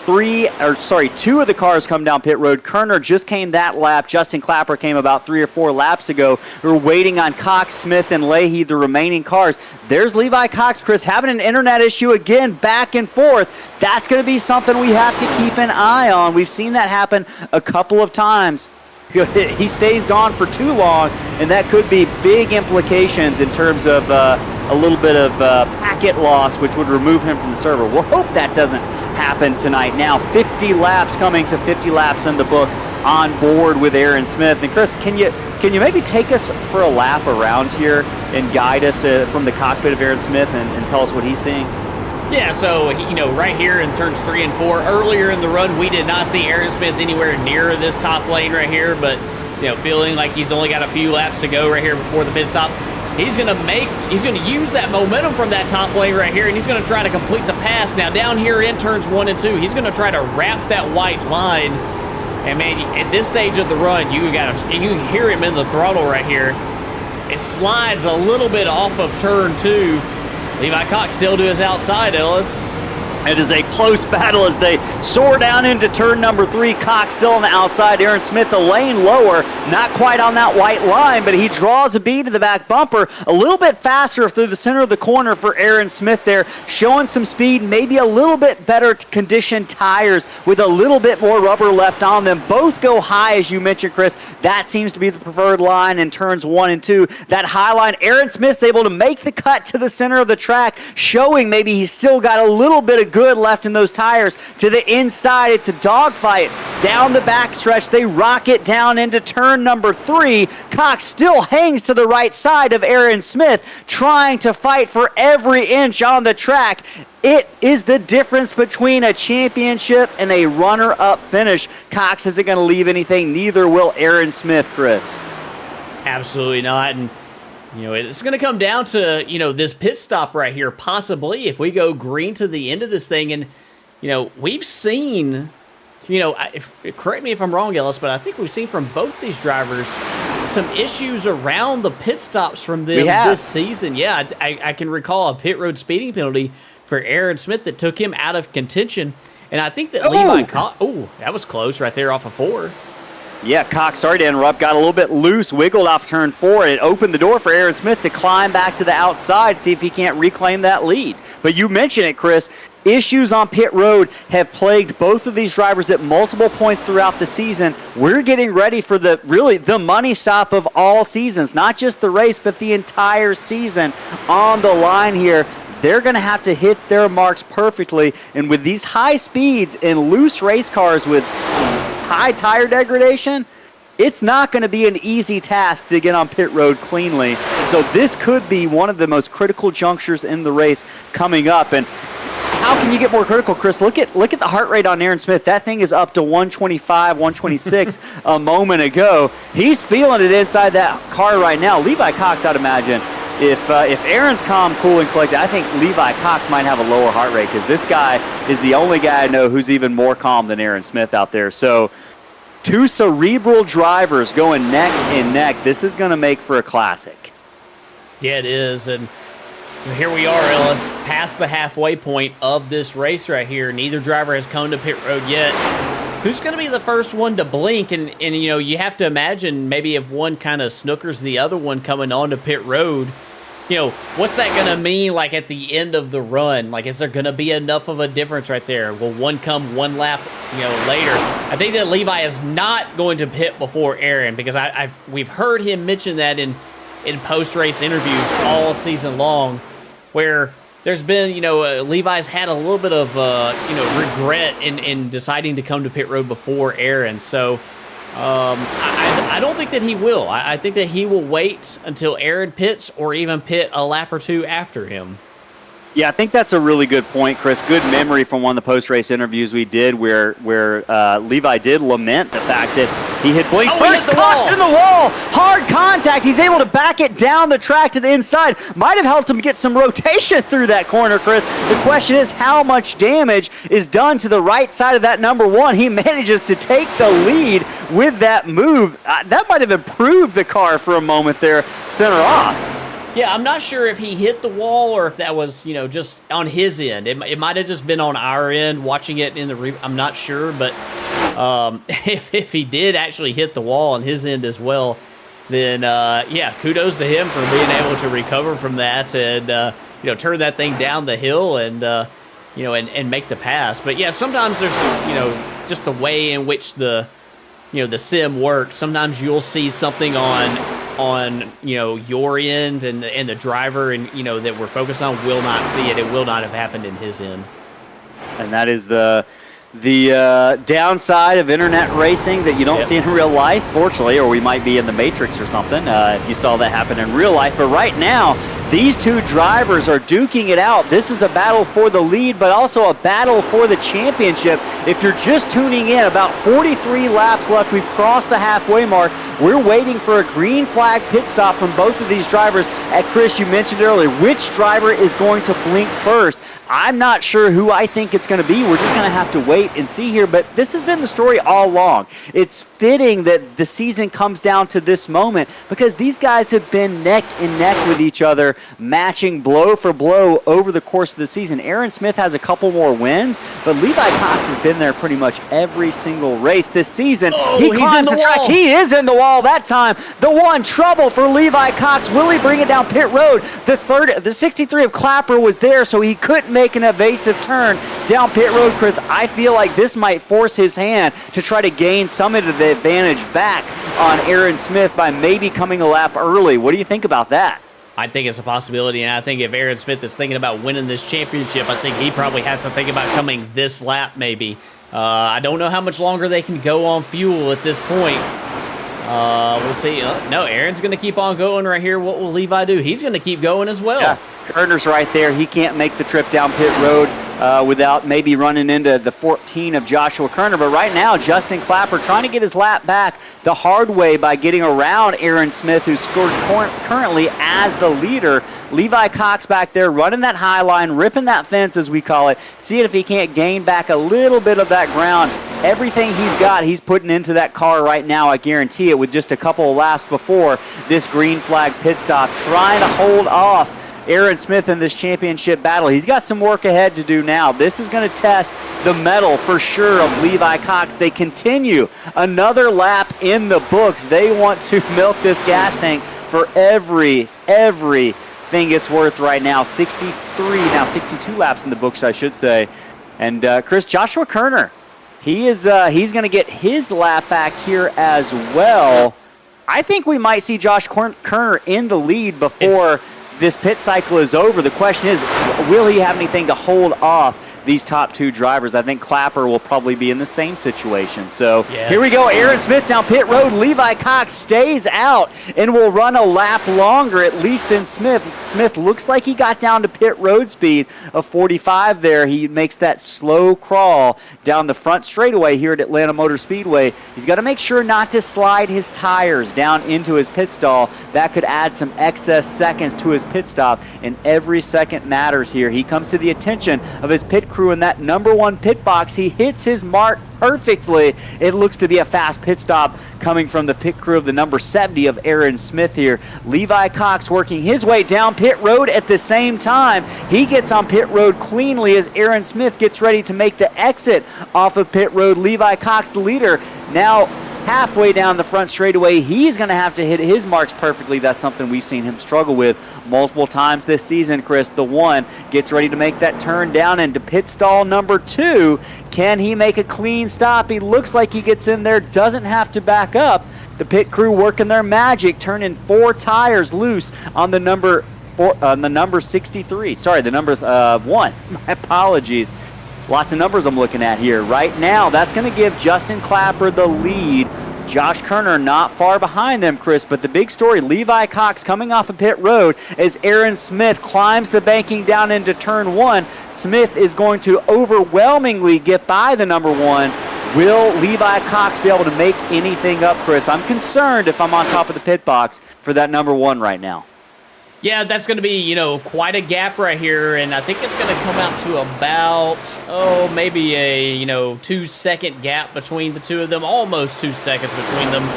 Speaker 1: 2 of the cars come down pit road. Kerner just came that lap. Justin Clapper came about 3 or 4 laps ago. We're waiting on Cox, Smith, and Leahy, the remaining cars. There's Levi Cox, Chris, having an internet issue again, back and forth. That's going to be something we have to keep an eye on. We've seen that happen a couple of times. he stays gone for too long, and that could be big implications in terms of a little bit of packet loss, which would remove him from the server. We'll hope that doesn't happen tonight. Now 50 laps coming to 50 laps in the book on board with Aaron Smith. And Chris, can you maybe take us for a lap around here and guide us from the cockpit of Aaron Smith and tell us what he's seeing?
Speaker 2: Yeah, so, right here in turns 3 and 4, earlier in the run, we did not see Aaron Smith anywhere near this top lane right here, but, feeling like he's only got a few laps to go right here before the pit stop. He's going to use that momentum from that top lane right here, and he's going to try to complete the pass. Now, down here in turns 1 and 2, he's going to try to wrap that white line. And, man, at this stage of the run, you can hear him in the throttle right here. It slides a little bit off of turn 2. Levi Cox still to his outside, Ellis.
Speaker 1: It is a close battle as they soar down into turn number 3. Cox still on the outside. Aaron Smith a lane lower, not quite on that white line, but he draws a bead to the back bumper. A little bit faster through the center of the corner for Aaron Smith there, showing some speed, maybe a little bit better conditioned tires with a little bit more rubber left on them. Both go high, as you mentioned, Chris. That seems to be the preferred line in turns 1 and 2. That high line, Aaron Smith's able to make the cut to the center of the track, showing maybe he's still got a little bit of good left in those tires. To the inside, it's a dogfight down the backstretch. They rocket down into turn number 3. Cox still hangs to the right side of Aaron Smith, trying to fight for every inch on the track. It is the difference between a championship and a runner-up finish. Cox isn't going to leave anything. Neither will Aaron Smith, Chris.
Speaker 2: Absolutely not. And it's going to come down to, this pit stop right here, possibly, if we go green to the end of this thing. And, we've seen, correct me if I'm wrong, Ellis, but I think we've seen from both these drivers some issues around the pit stops from them this season. Yeah, I can recall a pit road speeding penalty for Aaron Smith that took him out of contention. And I think that Levi Cox, that was close right there off of 4.
Speaker 1: Yeah, Cox, sorry to interrupt, got a little bit loose, wiggled off turn 4, and it opened the door for Aaron Smith to climb back to the outside, see if he can't reclaim that lead. But you mentioned it, Chris. Issues on pit road have plagued both of these drivers at multiple points throughout the season. We're getting ready for the money stop of all seasons, not just the race, but the entire season on the line here. They're going to have to hit their marks perfectly, and with these high speeds and loose race cars with high tire degradation, it's not going to be an easy task to get on pit road cleanly. So this could be one of the most critical junctures in the race coming up. And how can you get more critical, Chris? Look at the heart rate on Aaron Smith. That thing is up to 125, 126 a moment ago. He's feeling it inside that car right now. Levi Cox, I'd imagine, if Aaron's calm, cool, and collected, I think Levi Cox might have a lower heart rate because this guy is the only guy I know who's even more calm than Aaron Smith out there. So two cerebral drivers going neck and neck. This is going to make for a classic.
Speaker 2: Yeah, it is. And here we are, Ellis, past the halfway point of this race right here. Neither driver has come to pit road yet. Who's going to be the first one to blink? And you have to imagine maybe if one kind of snookers the other one coming onto pit road, what's that going to mean like at the end of the run? Like, is there going to be enough of a difference right there? Will one come one lap, later? I think that Levi is not going to pit before Aaron because we've heard him mention that in post-race interviews all season long where there's been, Levi's had a little bit of, regret in deciding to come to pit road before Aaron. So I don't think that he will. I think that he will wait until Aaron pits or even pit a lap or two after him.
Speaker 1: Yeah, I think that's a really good point, Chris. Good memory from one of the post-race interviews we did where Levi did lament the fact that he had blinked. First Cox in the wall! Hard contact. He's able to back it down the track to the inside. Might have helped him get some rotation through that corner, Chris. The question is how much damage is done to the right side of that number 1. He manages to take the lead with that move. That might have improved the car for a moment there, center off.
Speaker 2: Yeah, I'm not sure if he hit the wall or if that was, just on his end. It might have just been on our end watching it in the I'm not sure, but if he did actually hit the wall on his end as well, then, kudos to him for being able to recover from that and, turn that thing down the hill and, and make the pass. But, yeah, sometimes there's, just the way in which the the sim works, sometimes you'll see something on your end and the driver and that we're focused on will not see it. It will not have happened in his end.
Speaker 1: And that is the downside of internet racing that you don't see in real life, fortunately, or we might be in the Matrix or something if you saw that happen in real life. But right now, these two drivers are duking it out. This is a battle for the lead, but also a battle for the championship. If you're just tuning in, about 43 laps left. We've crossed the halfway mark. We're waiting for a green flag pit stop from both of these drivers. And Chris, you mentioned earlier, which driver is going to blink first? I'm not sure who I think it's going to be. We're just going to have to wait and see here. But this has been the story all along. It's fitting that the season comes down to this moment because these guys have been neck and neck with each other, matching blow for blow over the course of the season. Aaron Smith has a couple more wins, but Levi Cox has been there pretty much every single race this season. He climbs the track. He is in the wall that time. The one, trouble for Levi Cox. Will he bring it down pit road? The 63 of Clapper was there, so he couldn't make an evasive turn down pit road. Chris, I feel like this might force his hand to try to gain some of the advantage back on Aaron Smith by maybe coming a lap early. What do you think about that?
Speaker 2: I think it's a possibility, and I think if Aaron Smith is thinking about winning this championship, I think he probably has to think about coming this lap maybe. I don't know how much longer they can go on fuel at this point. We'll see. No, Aaron's going to keep on going right here. What will Levi do? He's going to keep going as well.
Speaker 1: Yeah, Kerner's right there. He can't make the trip down pit road without maybe running into the 14 of Joshua Kerner. But right now, Justin Clapper trying to get his lap back the hard way by getting around Aaron Smith, who's scored currently as the leader. Levi Cox back there running that high line, ripping that fence, as we call it, seeing if he can't gain back a little bit of that ground. Everything he's got, he's putting into that car right now, I guarantee it, with just a couple of laps before this green flag pit stop, trying to hold off Aaron Smith in this championship battle. He's got some work ahead to do now. This is going to test the mettle for sure of Levi Cox. They continue another lap in the books. They want to milk this gas tank for everything it's worth right now. 62 laps in the books, I should say. And Chris, Joshua Kerner, he's going to get his lap back here as well. I think we might see Josh Kerner in the lead before this pit cycle is over. The question is, will he have anything to hold off these top two drivers? I think Clapper will probably be in the same situation. So Here we go. Aaron Smith down pit road. Levi Cox stays out and will run a lap longer, at least than Smith. Smith looks like he got down to pit road speed of 45 there. He makes that slow crawl down the front straightaway here at Atlanta Motor Speedway. He's got to make sure not to slide his tires down into his pit stall. That could add some excess seconds to his pit stop, and every second matters here. He comes to the attention of his pit crew in that number one pit box. He hits his mark perfectly. It looks to be a fast pit stop coming from the pit crew of the number 70 of Aaron Smith here. Levi Cox working his way down pit road at the same time. He gets on pit road cleanly as Aaron Smith gets ready to make the exit off of pit road. Levi Cox, the leader, now halfway down the front straightaway. He's going to have to hit his marks perfectly. That's something we've seen him struggle with multiple times this season, Chris. The one gets ready to make that turn down into pit stall number 2. Can he make a clean stop? He looks like he gets in there, doesn't have to back up. The pit crew working their magic, turning 4 tires loose on the number 63. Sorry, the number 1. My apologies. Lots of numbers I'm looking at here. Right now, that's going to give Justin Clapper the lead. Josh Kerner not far behind them, Chris, but the big story, Levi Cox coming off of pit road as Aaron Smith climbs the banking down into turn 1. Smith is going to overwhelmingly get by the number 1. Will Levi Cox be able to make anything up, Chris? I'm concerned if I'm on top of the pit box for that number 1 right now.
Speaker 2: Yeah, that's going to be, quite a gap right here, and I think it's going to come out to about, maybe a, 2-second gap between the two of them, almost 2 seconds between them.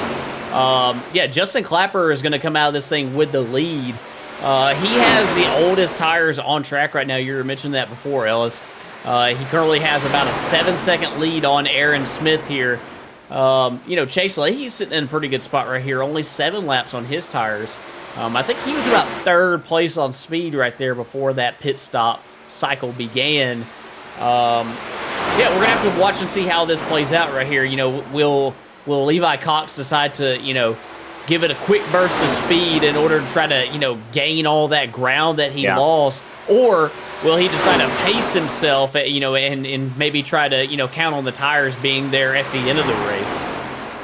Speaker 2: Justin Clapper is going to come out of this thing with the lead. He has the oldest tires on track right now. You were mentioning that before, Ellis. He currently has about a 7-second lead on Aaron Smith here. Chase Leahy's sitting in a pretty good spot right here, only 7 laps on his tires. I think he was about 3rd place on speed right there before that pit stop cycle began. We're going to have to watch and see how this plays out right here. Will will Levi Cox decide to, give it a quick burst of speed in order to try to, gain all that ground that he lost? Or will he decide to pace himself, and maybe try to, count on the tires being there at the end of the race?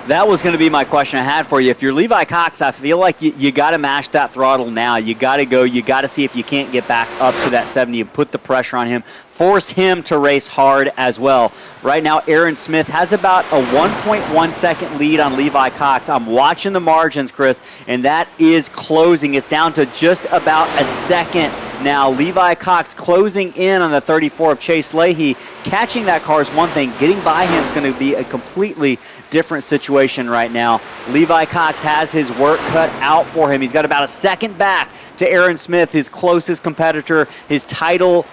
Speaker 1: That was going to be my question I had for you. If you're Levi Cox, I feel like you got to mash that throttle now. You got to go. You got to see if you can't get back up to that 70 and put the pressure on him. Force him to race hard as well. Right now, Aaron Smith has about a 1.1 second lead on Levi Cox. I'm watching the margins, Chris, and that is closing. It's down to just about a second now. Levi Cox closing in on the 34 of Chase Leahy. Catching that car is one thing. Getting by him is going to be a completely different situation right now. Levi Cox has his work cut out for him. He's got about a second back to Aaron Smith, his closest competitor, his title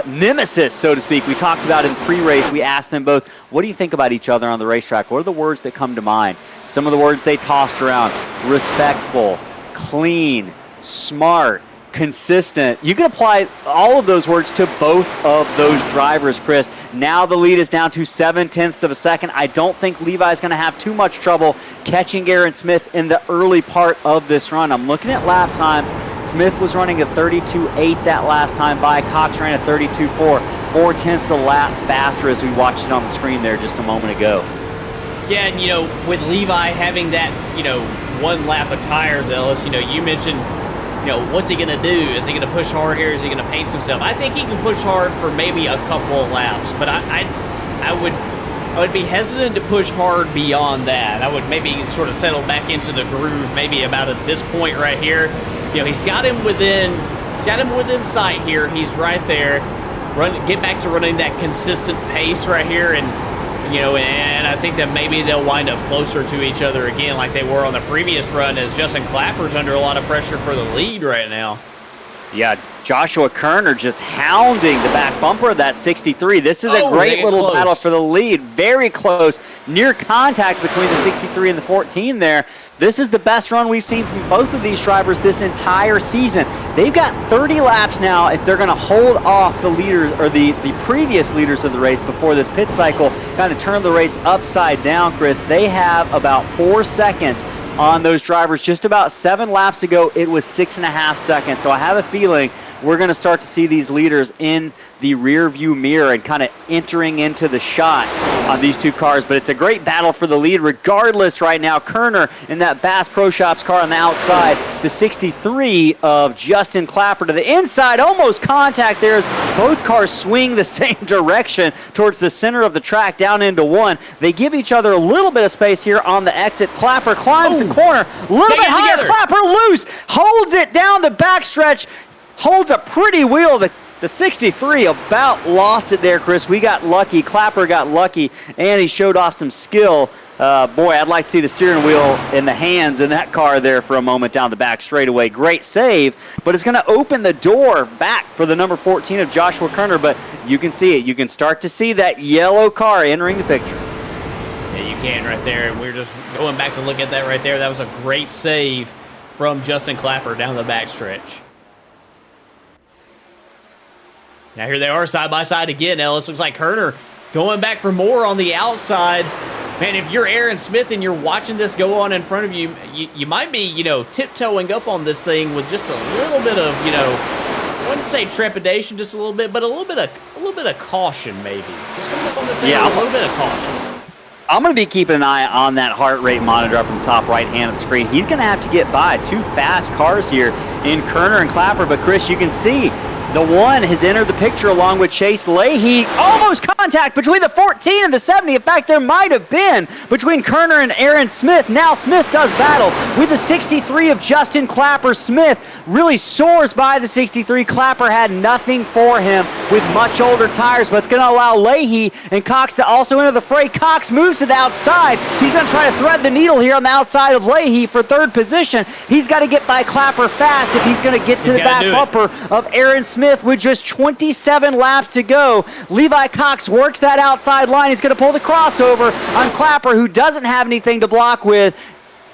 Speaker 1: nemesis, so to speak. We talked about in pre-race. We asked them both, what do you think about each other on the racetrack? What are the words that come to mind? Some of the words they tossed around: respectful, clean, smart, consistent. You can apply all of those words to both of those drivers, Chris. Now the lead is down to 0.7 of a second. I don't think Levi's going to have too much trouble catching Aaron Smith in the early part of this run. I'm looking at lap times. Smith was running a 32.8 that last time by. Cox ran a 32.4, 0.4 a lap faster as we watched it on the screen there just a moment ago.
Speaker 2: Yeah, and with Levi having that, one lap of tires, Ellis, you mentioned, what's he going to do? Is he going to push hard here? Is he going to pace himself? I think he can push hard for maybe a couple of laps, but I would be hesitant to push hard beyond that. I would maybe sort of settle back into the groove, maybe about at this point right here. He's got him within sight here. He's right there. Get back to running that consistent pace right here, and I think that maybe they'll wind up closer to each other again like they were on the previous run, as Justin Clapper's under a lot of pressure for the lead right now.
Speaker 1: Yeah, Joshua Kerner just hounding the back bumper of that 63. This is a great little battle for the lead. Very close. Near contact between the 63 and the 14 there. This is the best run we've seen from both of these drivers this entire season. They've got 30 laps now if they're going to hold off the leaders, or the previous leaders of the race before this pit cycle kind of turn the race upside down, Chris. They have about 4 seconds on those drivers. Just about 7 laps ago, it was 6.5 seconds. So I have a feeling we're going to start to see these leaders in the rear view mirror and kind of entering into the shot on these two cars. But it's a great battle for the lead regardless right now. Kerner in that Bass Pro Shops car on the outside. The 63 of Justin Clapper to the inside. Almost contact there as both cars swing the same direction towards the center of the track down into one. They give each other a little bit of space here on the exit. Clapper climbs the corner. A little bit higher. Clapper loose. Holds it down the backstretch. Holds a pretty wheel. The 63 about lost it there, Chris. We got lucky. Clapper got lucky, and he showed off some skill. Boy, I'd like to see the steering wheel in the hands in that car there for a moment down the back straightaway. Great save, but it's going to open the door back for the number 14 of Joshua Kerner, but you can see it. You can start to see that yellow car entering the picture.
Speaker 2: Yeah, you can right there, and we're just going back to look at that right there. That was a great save from Justin Clapper down the backstretch. Now here they are side by side again, Ellis. Looks like Kerner going back for more on the outside. Man, if you're Aaron Smith and you're watching this go on in front of you, you might be, tiptoeing up on this thing with just a little bit of, I wouldn't say trepidation, just a little bit, but a little bit of caution maybe. Just coming up on this thing with a little bit of caution.
Speaker 1: I'm going to be keeping an eye on that heart rate monitor up in the top right hand of the screen. He's going to have to get by 2 fast cars here in Kerner and Clapper, but Chris, you can see the one has entered the picture along with Chase Leahy. Almost contact between the 14 and the 70. In fact, there might have been between Kerner and Aaron Smith. Now Smith does battle with the 63 of Justin Clapper. Smith really soars by the 63. Clapper had nothing for him with much older tires, but it's going to allow Leahy and Cox to also enter the fray. Cox moves to the outside. He's going to try to thread the needle here on the outside of Leahy for third position. He's got to get by Clapper fast if he's going to get to the back bumper of Aaron Smith with just 27 laps to go. Levi Cox works that outside line. He's going to pull the crossover on Clapper, who doesn't have anything to block with.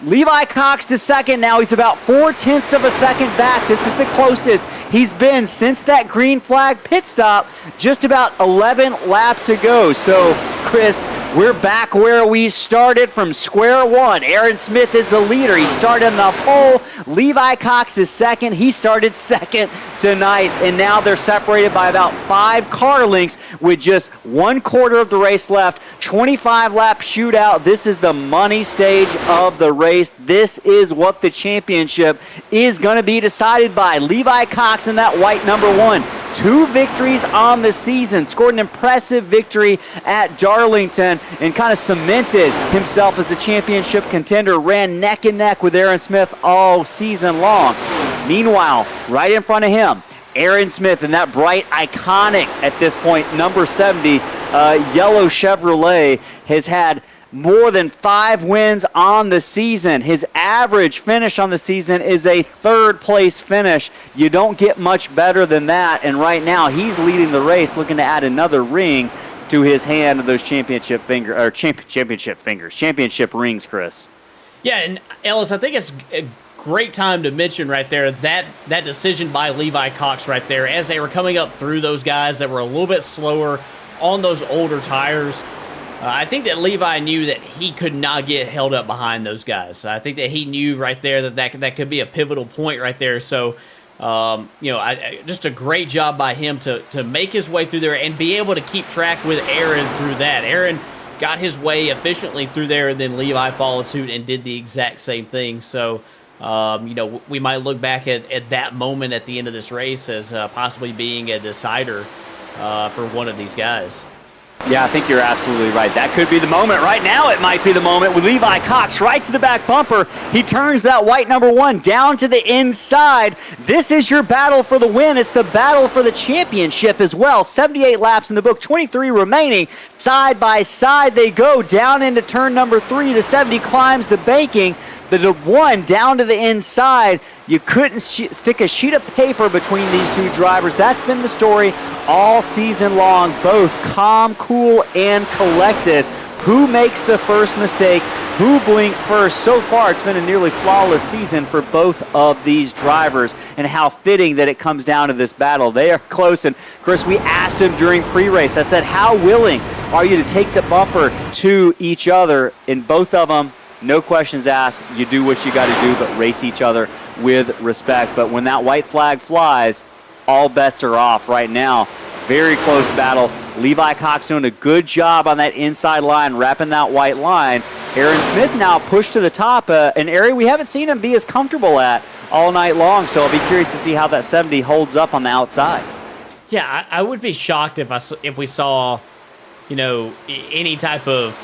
Speaker 1: Levi Cox to second now. He's about 0.4 of a second back. This is the closest he's been since that green flag pit stop just about 11 laps ago. So, Chris, We're back where we started from square one. Aaron Smith is the leader. He started on the pole. Levi Cox is second. He started second tonight, and now they're separated by about 5 car lengths with just 1/4 of the race left. 25-lap shootout. This is the money stage of the race. This is what the championship is going to be decided by. Levi Cox in that white number 1. 2 victories on the season. Scored an impressive victory at Darlington and kind of cemented himself as a championship contender. Ran neck and neck with Aaron Smith all season long. Meanwhile, right in front of him, Aaron Smith in that bright, iconic, at this point, number 70 yellow Chevrolet has had more than 5 wins on the season. His average finish on the season is a 3rd place finish. You don't get much better than that, and right now he's leading the race, looking to add another ring to his hand of those championship rings, Chris.
Speaker 2: Yeah, and Ellis, I think it's a great time to mention right there that decision by Levi Cox right there as they were coming up through those guys that were a little bit slower on those older tires. I think that Levi knew that he could not get held up behind those guys. I think that he knew right there that could be a pivotal point right there. So, just a great job by him to make his way through there and be able to keep track with Aaron through that. Aaron got his way efficiently through there, and then Levi followed suit and did the exact same thing. So, we might look back at that moment at the end of this race as possibly being a decider for one of these guys.
Speaker 1: Yeah, I think you're absolutely right. That could be the moment. Right now, it might be the moment with Levi Cox right to the back bumper. He turns that white number 1 down to the inside. This is your battle for the win. It's the battle for the championship as well. 78 laps in the book, 23 remaining. Side by side they go down into turn number 3. The 70 climbs the banking. The 1 down to the inside. You couldn't stick a sheet of paper between these two drivers. That's been the story all season long. Both calm, cool, and collected. Who makes the first mistake? Who blinks first? So far, it's been a nearly flawless season for both of these drivers, and how fitting that it comes down to this battle. They are close, and Chris, we asked him during pre-race. I said, how willing are you to take the bumper to each other? And both of them, no questions asked. You do what you got to do, but race each other with respect. But when that white flag flies, all bets are off right now. Very close battle. Levi Cox doing a good job on that inside line, wrapping that white line. Aaron Smith now pushed to the top, an area we haven't seen him be as comfortable at all night long. So I'll be curious to see how that 70 holds up on the outside.
Speaker 2: Yeah, I would be shocked if we saw, any type of,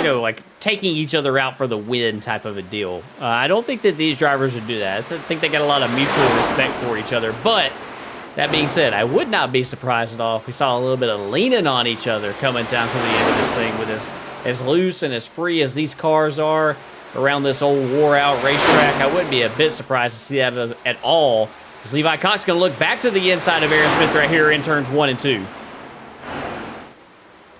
Speaker 2: like taking each other out for the win type of a deal. I don't think that these drivers would do that. I think they got a lot of mutual respect for each other. But that being said, I would not be surprised at all if we saw a little bit of leaning on each other coming down to the end of this thing. With as loose and as free as these cars are around this old wore-out racetrack, I wouldn't be a bit surprised to see that at all. As Levi Cox going to look back to the inside of Aaron Smith right here in turns 1 and 2.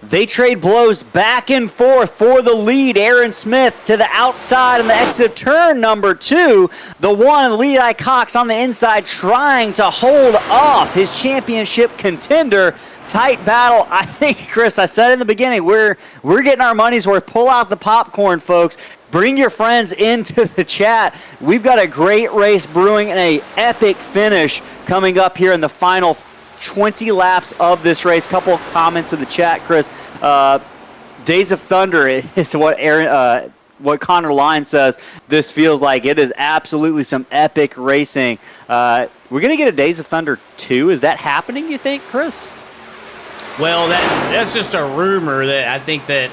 Speaker 1: They trade blows back and forth for the lead. Aaron Smith to the outside on the exit of turn number 2. The 1, Levi Cox on the inside, trying to hold off his championship contender. Tight battle. I think, Chris, I said in the beginning, we're getting our money's worth. Pull out the popcorn, folks. Bring your friends into the chat. We've got a great race brewing and an epic finish coming up here in the final 20 laps of this race. Couple of comments in the chat, Chris. Days of Thunder is what Connor Line says. This feels like it is absolutely some epic racing. We're gonna get a Days of Thunder 2. Is that happening, you think, Chris?
Speaker 2: Well, that's just a rumor. That I think that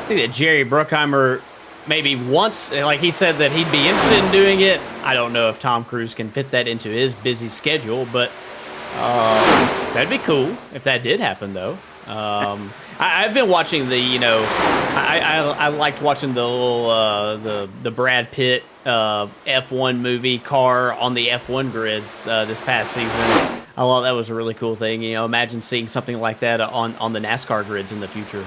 Speaker 2: Jerry Bruckheimer maybe wants, like he said that he'd be interested in doing it. I don't know if Tom Cruise can fit that into his busy schedule, but that'd be cool if that did happen, though. I've been watching I liked watching the little the Brad Pitt F1 movie car on the F1 grids this past season. I thought that was a really cool thing. Imagine seeing something like that on the NASCAR grids in the future.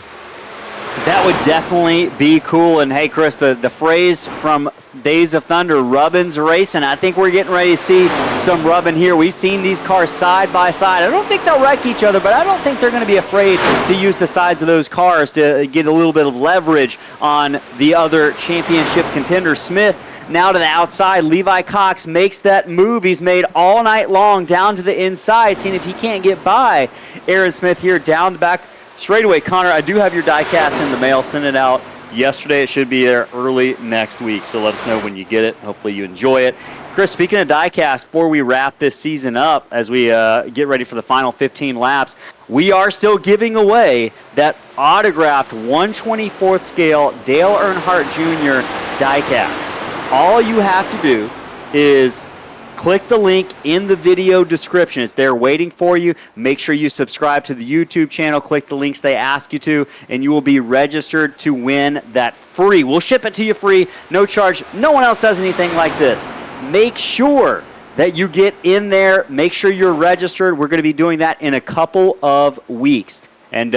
Speaker 1: That would definitely be cool. And hey, Chris, the phrase from Days of Thunder, rubbin's racing. I think we're getting ready to see some rubbing here. We've seen these cars side by side. I don't think they'll wreck each other, but I don't think they're going to be afraid to use the sides of those cars to get a little bit of leverage on the other championship contender. Smith now to the outside. Levi Cox makes that move he's made all night long down to the inside, seeing if he can't get by Aaron Smith here down the back straightaway. Connor, I do have your diecast in the mail. Sent it out yesterday. It should be there early next week, so let us know when you get it. Hopefully you enjoy it. Chris, speaking of diecast, before we wrap this season up, as we get ready for the final 15 laps, we are still giving away that autographed 1/24th scale Dale Earnhardt Jr. diecast. All you have to do is click the link in the video description. It's there waiting for you. Make sure you subscribe to the YouTube channel. Click the links they ask you to, and you will be registered to win that free. We'll ship it to you free, no charge. No one else does anything like this. Make sure that you get in there. Make sure you're registered. We're going to be doing that in a couple of weeks. And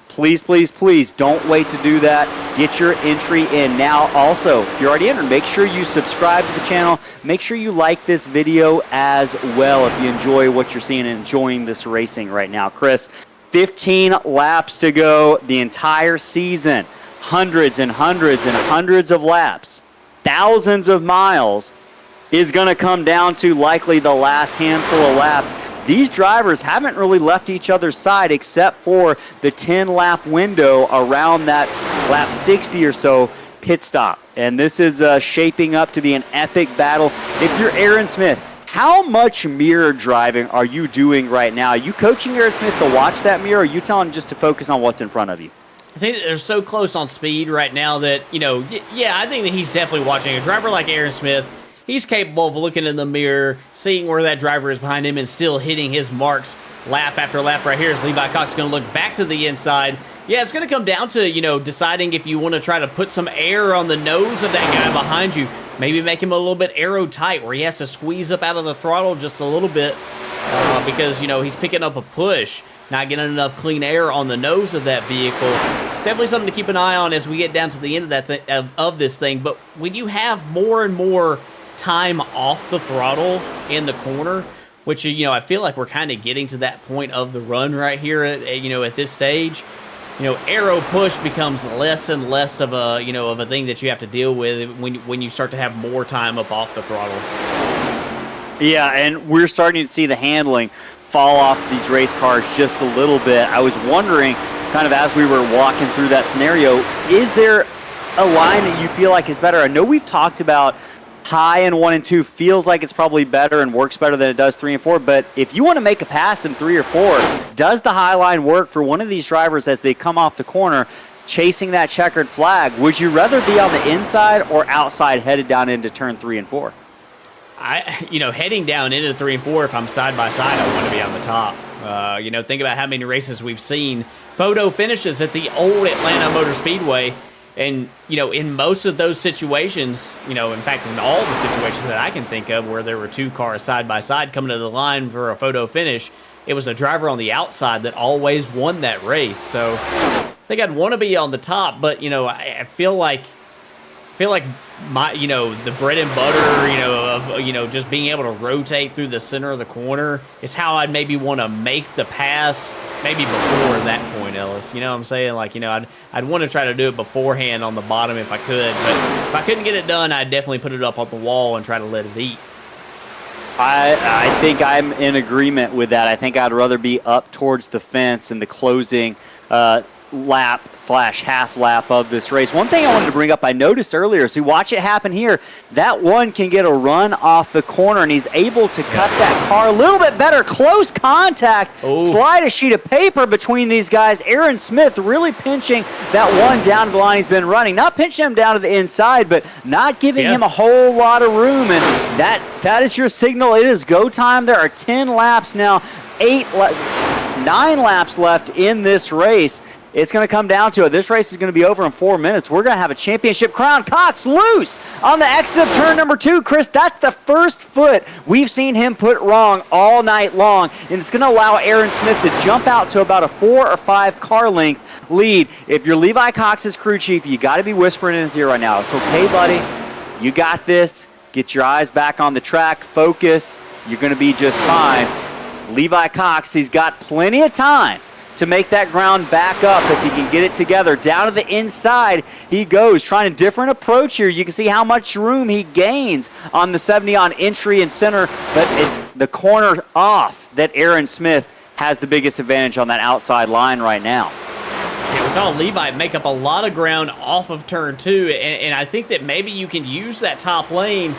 Speaker 1: please, please, please don't wait to do that. Get your entry in now. Also, if you're already entered, make sure you subscribe to the channel. Make sure you like this video as well if you enjoy what you're seeing and enjoying this racing right now. Chris, 15 laps to go the entire season. Hundreds and hundreds and hundreds of laps. Thousands of miles is going to come down to likely the last handful of laps. These drivers haven't really left each other's side except for the 10-lap window around that lap 60 or so pit stop. And this is shaping up to be an epic battle. If you're Aaron Smith, how much mirror driving are you doing right now? Are you coaching Aaron Smith to watch that mirror, or are you telling him just to focus on what's in front of you?
Speaker 2: I think that they're so close on speed right now that, yeah, I think that he's definitely watching. A driver like Aaron Smith, he's capable of looking in the mirror, seeing where that driver is behind him, and still hitting his marks lap after lap right here as Levi Cox is going to look back to the inside. Yeah, it's going to come down to, deciding if you want to try to put some air on the nose of that guy behind you. Maybe make him a little bit aero tight where he has to squeeze up out of the throttle just a little bit because, he's picking up a push, not getting enough clean air on the nose of that vehicle. It's definitely something to keep an eye on as we get down to the end of that of this thing. But when you have more and more time off the throttle in the corner, which I feel like we're kind of getting to that point of the run right here at this stage. Aero push becomes less and less of a thing that you have to deal with when you start to have more time up off the throttle.
Speaker 1: Yeah, and we're starting to see the handling fall off these race cars just a little bit. I was wondering, kind of as we were walking through that scenario, is there a line that you feel like is better? I know we've talked about high in 1 and 2 feels like it's probably better and works better than it does 3 and 4, but if you want to make a pass in 3 or 4, does the high line work for one of these drivers as they come off the corner chasing that checkered flag? Would you rather be on the inside or outside headed down into turn 3 and 4?
Speaker 2: Heading down into 3 and 4, if I'm side by side, I want to be on the top. Think about how many races we've seen photo finishes at the old Atlanta Motor Speedway. And, in most of those situations, in fact, in all the situations that I can think of where there were 2 cars side by side coming to the line for a photo finish, it was a driver on the outside that always won that race. So I think I'd want to be on the top, but, I feel like my, the bread and butter, of, just being able to rotate through the center of the corner is how I'd maybe want to make the pass maybe before that point, Ellis. You know what I'm saying? Like, I'd want to try to do it beforehand on the bottom if I could, but if I couldn't get it done, I'd definitely put it up on the wall and try to let it eat.
Speaker 1: I think I'm in agreement with that. I think I'd rather be up towards the fence in the closing lap / half lap of this race. One thing I wanted to bring up, I noticed earlier, as we watch it happen here, that one can get a run off the corner, and he's able to cut that car a little bit better. Close contact, slide a sheet of paper between these guys. Aaron Smith really pinching that one down to the line he's been running. Not pinching him down to the inside, but not giving him a whole lot of room, and that is your signal. It is go time. There are 10 laps now, 9 laps left in this race. it's going to come down to it. This race is going to be over in 4 minutes. We're going to have a championship crown. Cox loose on the exit of turn number 2. Chris, that's the first foot we've seen him put wrong all night long, and it's going to allow Aaron Smith to jump out to about a 4 or 5 car length lead. If you're Levi Cox's crew chief, you got to be whispering in his ear right now. It's okay, buddy. You got this. Get your eyes back on the track. Focus. You're going to be just fine. Levi Cox, he's got plenty of time to make that ground back up if he can get it together. Down to the inside he goes, trying a different approach here. You can see how much room he gains on the 70 on entry and center, but it's the corner off that Aaron Smith has the biggest advantage on that outside line right now.
Speaker 2: Yeah, we saw Levi make up a lot of ground off of turn 2, and I think that maybe you can use that top lane,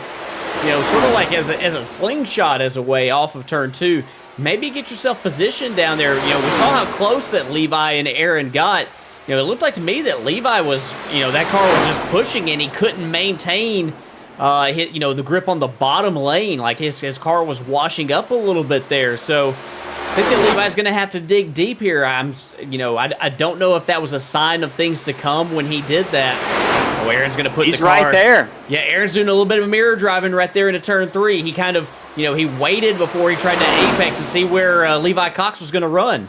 Speaker 2: sort of like as a slingshot as a way off of turn 2. Maybe get yourself positioned down there. We saw how close that Levi and Aaron got. It looked like to me that Levi was, that car was just pushing and he couldn't maintain, the grip on the bottom lane. Like his car was washing up a little bit there. So I think that Levi's going to have to dig deep here. I don't know if that was a sign of things to come when he did that. Oh, Aaron's going to put
Speaker 1: He's
Speaker 2: the car
Speaker 1: right there.
Speaker 2: Yeah, Aaron's doing a little bit of mirror driving right there into turn 3. He kind of, he waited before he tried to apex to see where Levi Cox was going to run.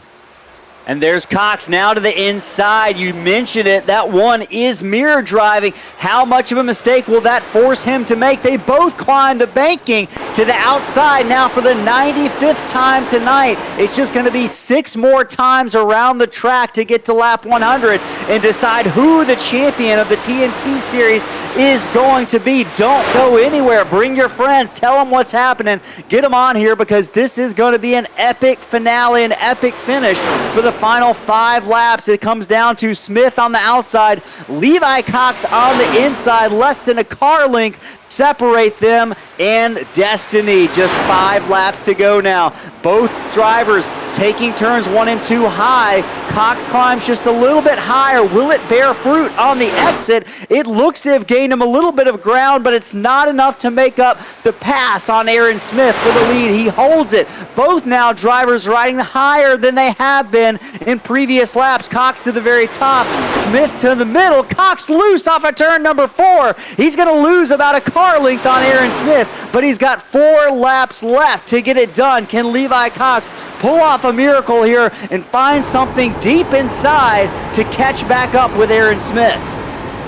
Speaker 1: And there's Cox now to the inside. You mentioned it. That one is mirror driving. How much of a mistake will that force him to make? They both climb the banking to the outside now for the 95th time tonight. It's just going to be 6 more times around the track to get to lap 100 and decide who the champion of the TNT Series is going to be. Don't go anywhere. Bring your friends. Tell them what's happening. Get them on here because this is going to be an epic finale, an epic finish for the final 5 laps. It comes down to Smith on the outside, Levi Cox on the inside, less than a car length separate them and destiny. Just 5 laps to go now. Both drivers taking turns 1 and 2 high. Cox climbs just a little bit higher. Will it bear fruit on the exit? It looks to have gained him a little bit of ground, but it's not enough to make up the pass on Aaron Smith for the lead. He holds it. Both now drivers riding higher than they have been in previous laps. Cox to the very top, Smith to the middle. Cox loose off of turn number 4. He's going to lose about a car length on Aaron Smith, but he's got 4 laps left to get it done. Can Levi Cox pull off a miracle here and find something deep inside to catch back up with Aaron Smith?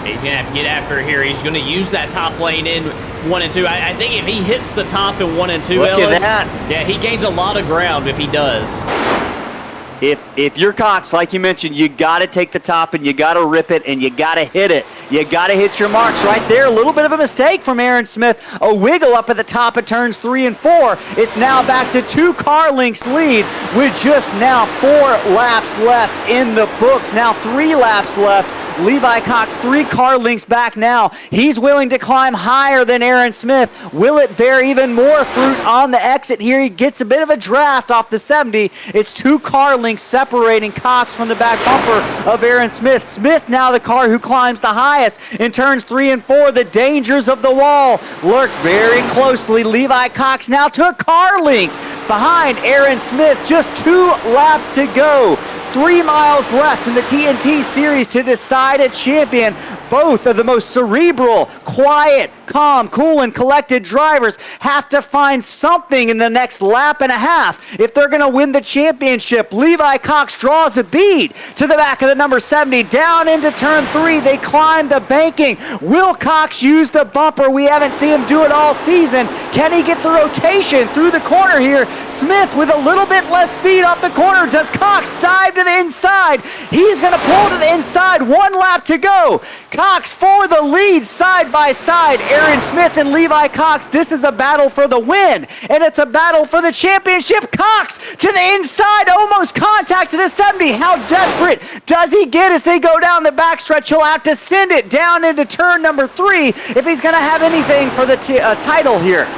Speaker 2: He's going to have to get after it here. He's going to use that top lane in 1 and 2. I think if he hits the top in 1 and 2,
Speaker 1: look
Speaker 2: Ellis,
Speaker 1: at that.
Speaker 2: Yeah, he gains a lot of ground if he does.
Speaker 1: If you're Cox, like you mentioned, you got to take the top and you got to rip it and you got to hit it. You got to hit your marks right there. A little bit of a mistake from Aaron Smith. A wiggle up at the top of turns 3 and 4. It's now back to 2 car lengths lead with just now 4 laps left in the books. Now 3 laps left. Levi Cox 3 car lengths back now. He's willing to climb higher than Aaron Smith. Will it bear even more fruit on the exit here? He gets a bit of a draft off the 70. It's 2 car lengths separating Cox from the back bumper of Aaron Smith. Smith now the car who climbs the highest in turns 3 and 4. The dangers of the wall lurk very closely. Levi Cox now to a car length behind Aaron Smith. Just 2 laps to go. 3 miles left in the TNT Series to decide a champion. Both of the most cerebral, quiet, calm, cool, and collected drivers have to find something in the next lap and a half if they're going to win the championship. Levi Cox draws a bead to the back of the number 70. Down into turn 3, they climb the banking. Will Cox use the bumper? We haven't seen him do it all season. Can he get the rotation through the corner here? Smith with a little bit less speed off the corner. Does Cox dive to the inside? He's going to pull to the inside. 1 lap to go. Cox for the lead side by side. Aaron Smith and Levi Cox. This is a battle for the win, and it's a battle for the championship. Cox to the inside, almost contact to the 70. How desperate does he get as they go down the backstretch? He'll have to send it down into turn number 3 if he's going to have anything for the title here.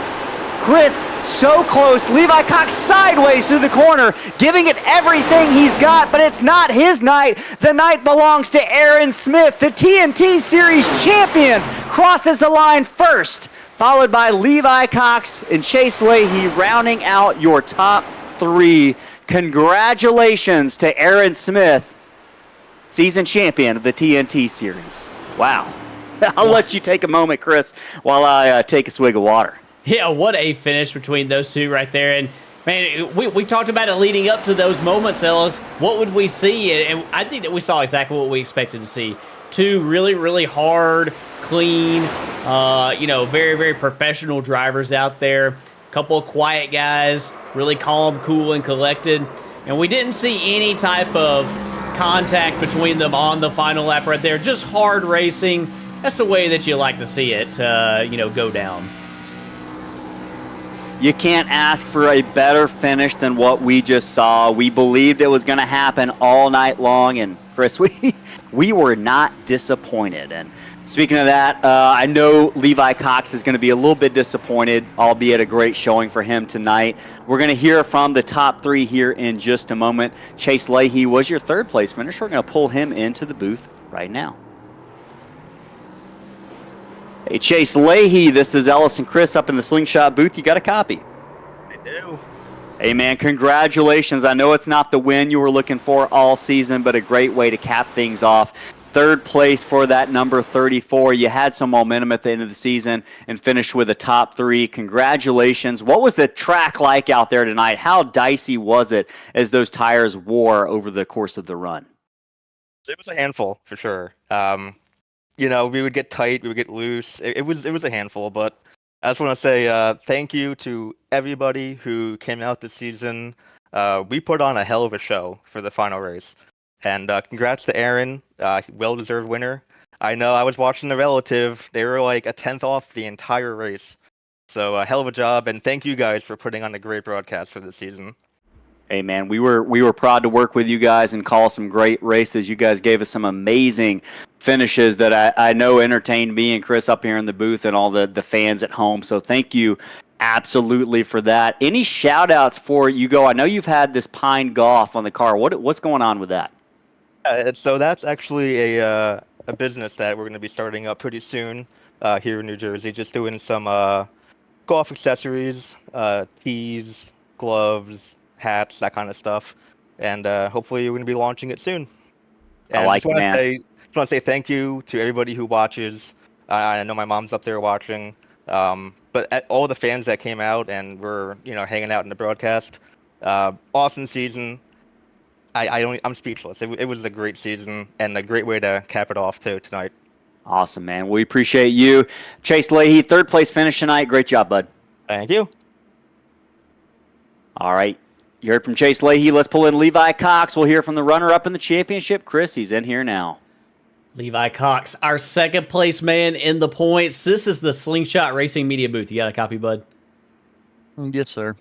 Speaker 1: Chris, so close. Levi Cox sideways through the corner, giving it everything he's got, but it's not his night. The night belongs to Aaron Smith. The TNT Series champion crosses the line first, followed by Levi Cox and Chase Leahy rounding out your top 3. Congratulations to Aaron Smith season champion of the TNT Series. Wow. I'll let you take a moment, Chris, while I take a swig of water.
Speaker 2: Yeah, what a finish between those two right there. And, man, we talked about it leading up to those moments, Ellis. What would we see? And I think that we saw exactly what we expected to see. Two really, really hard, clean, very, very professional drivers out there. A couple of quiet guys, really calm, cool, and collected. And we didn't see any type of contact between them on the final lap right there. Just hard racing. That's the way that you like to see it, go down.
Speaker 1: You can't ask for a better finish than what we just saw. We believed it was going to happen all night long, and Chris, we were not disappointed. And speaking of that, I know Levi Cox is going to be a little bit disappointed, albeit a great showing for him tonight. We're going to hear from the top three here in just a moment. Chase Leahy was your third place finisher. We're going to pull him into the booth right now. Hey, Chase Leahy, this is Ellis and Chris up in the Slingshot booth. You got a copy?
Speaker 6: I do.
Speaker 1: Hey, man, congratulations. I know it's not the win you were looking for all season, but a great way to cap things off. Third place for that number 34. You had some momentum at the end of the season and finished with a top three. Congratulations. What was the track like out there tonight? How dicey was it as those tires wore over the course of the run?
Speaker 6: It was a handful, for sure. We would get tight, we would get loose. It was a handful, but I just want to say thank you to everybody who came out this season. We put on a hell of a show for the final race. And congrats to Aaron, well-deserved winner. I know I was watching the relative. They were like a 10th off the entire race. So a hell of a job, and thank you guys for putting on a great broadcast for this season.
Speaker 1: Hey, man, we were proud to work with you guys and call some great races. You guys gave us some amazing finishes that I know entertained me and Chris up here in the booth and all the fans at home. So thank you absolutely for that. Any shout-outs for you go? I know you've had this Pine Golf on the car. What's going on with that?
Speaker 6: So that's actually a business that we're going to be starting up pretty soon here in New Jersey, just doing some golf accessories, tees, gloves, hats, that kind of stuff. And hopefully we're going to be launching it soon. And
Speaker 1: I like it, man.
Speaker 6: I just want to say thank you to everybody who watches. I know my mom's up there watching. But all the fans that came out and were, hanging out in the broadcast. Awesome season. I'm speechless. It was a great season and a great way to cap it off too tonight.
Speaker 1: Awesome, man. We appreciate you. Chase Leahy, third place finish tonight. Great job, bud.
Speaker 6: Thank you.
Speaker 1: All right. You heard from Chase Leahy. Let's pull in Levi Cox. We'll hear from the runner-up in the championship. Chris, he's in here now.
Speaker 2: Levi Cox, our second place man in the points. This is the Slingshot Racing Media booth. You got a copy, bud?
Speaker 4: Yes, sir.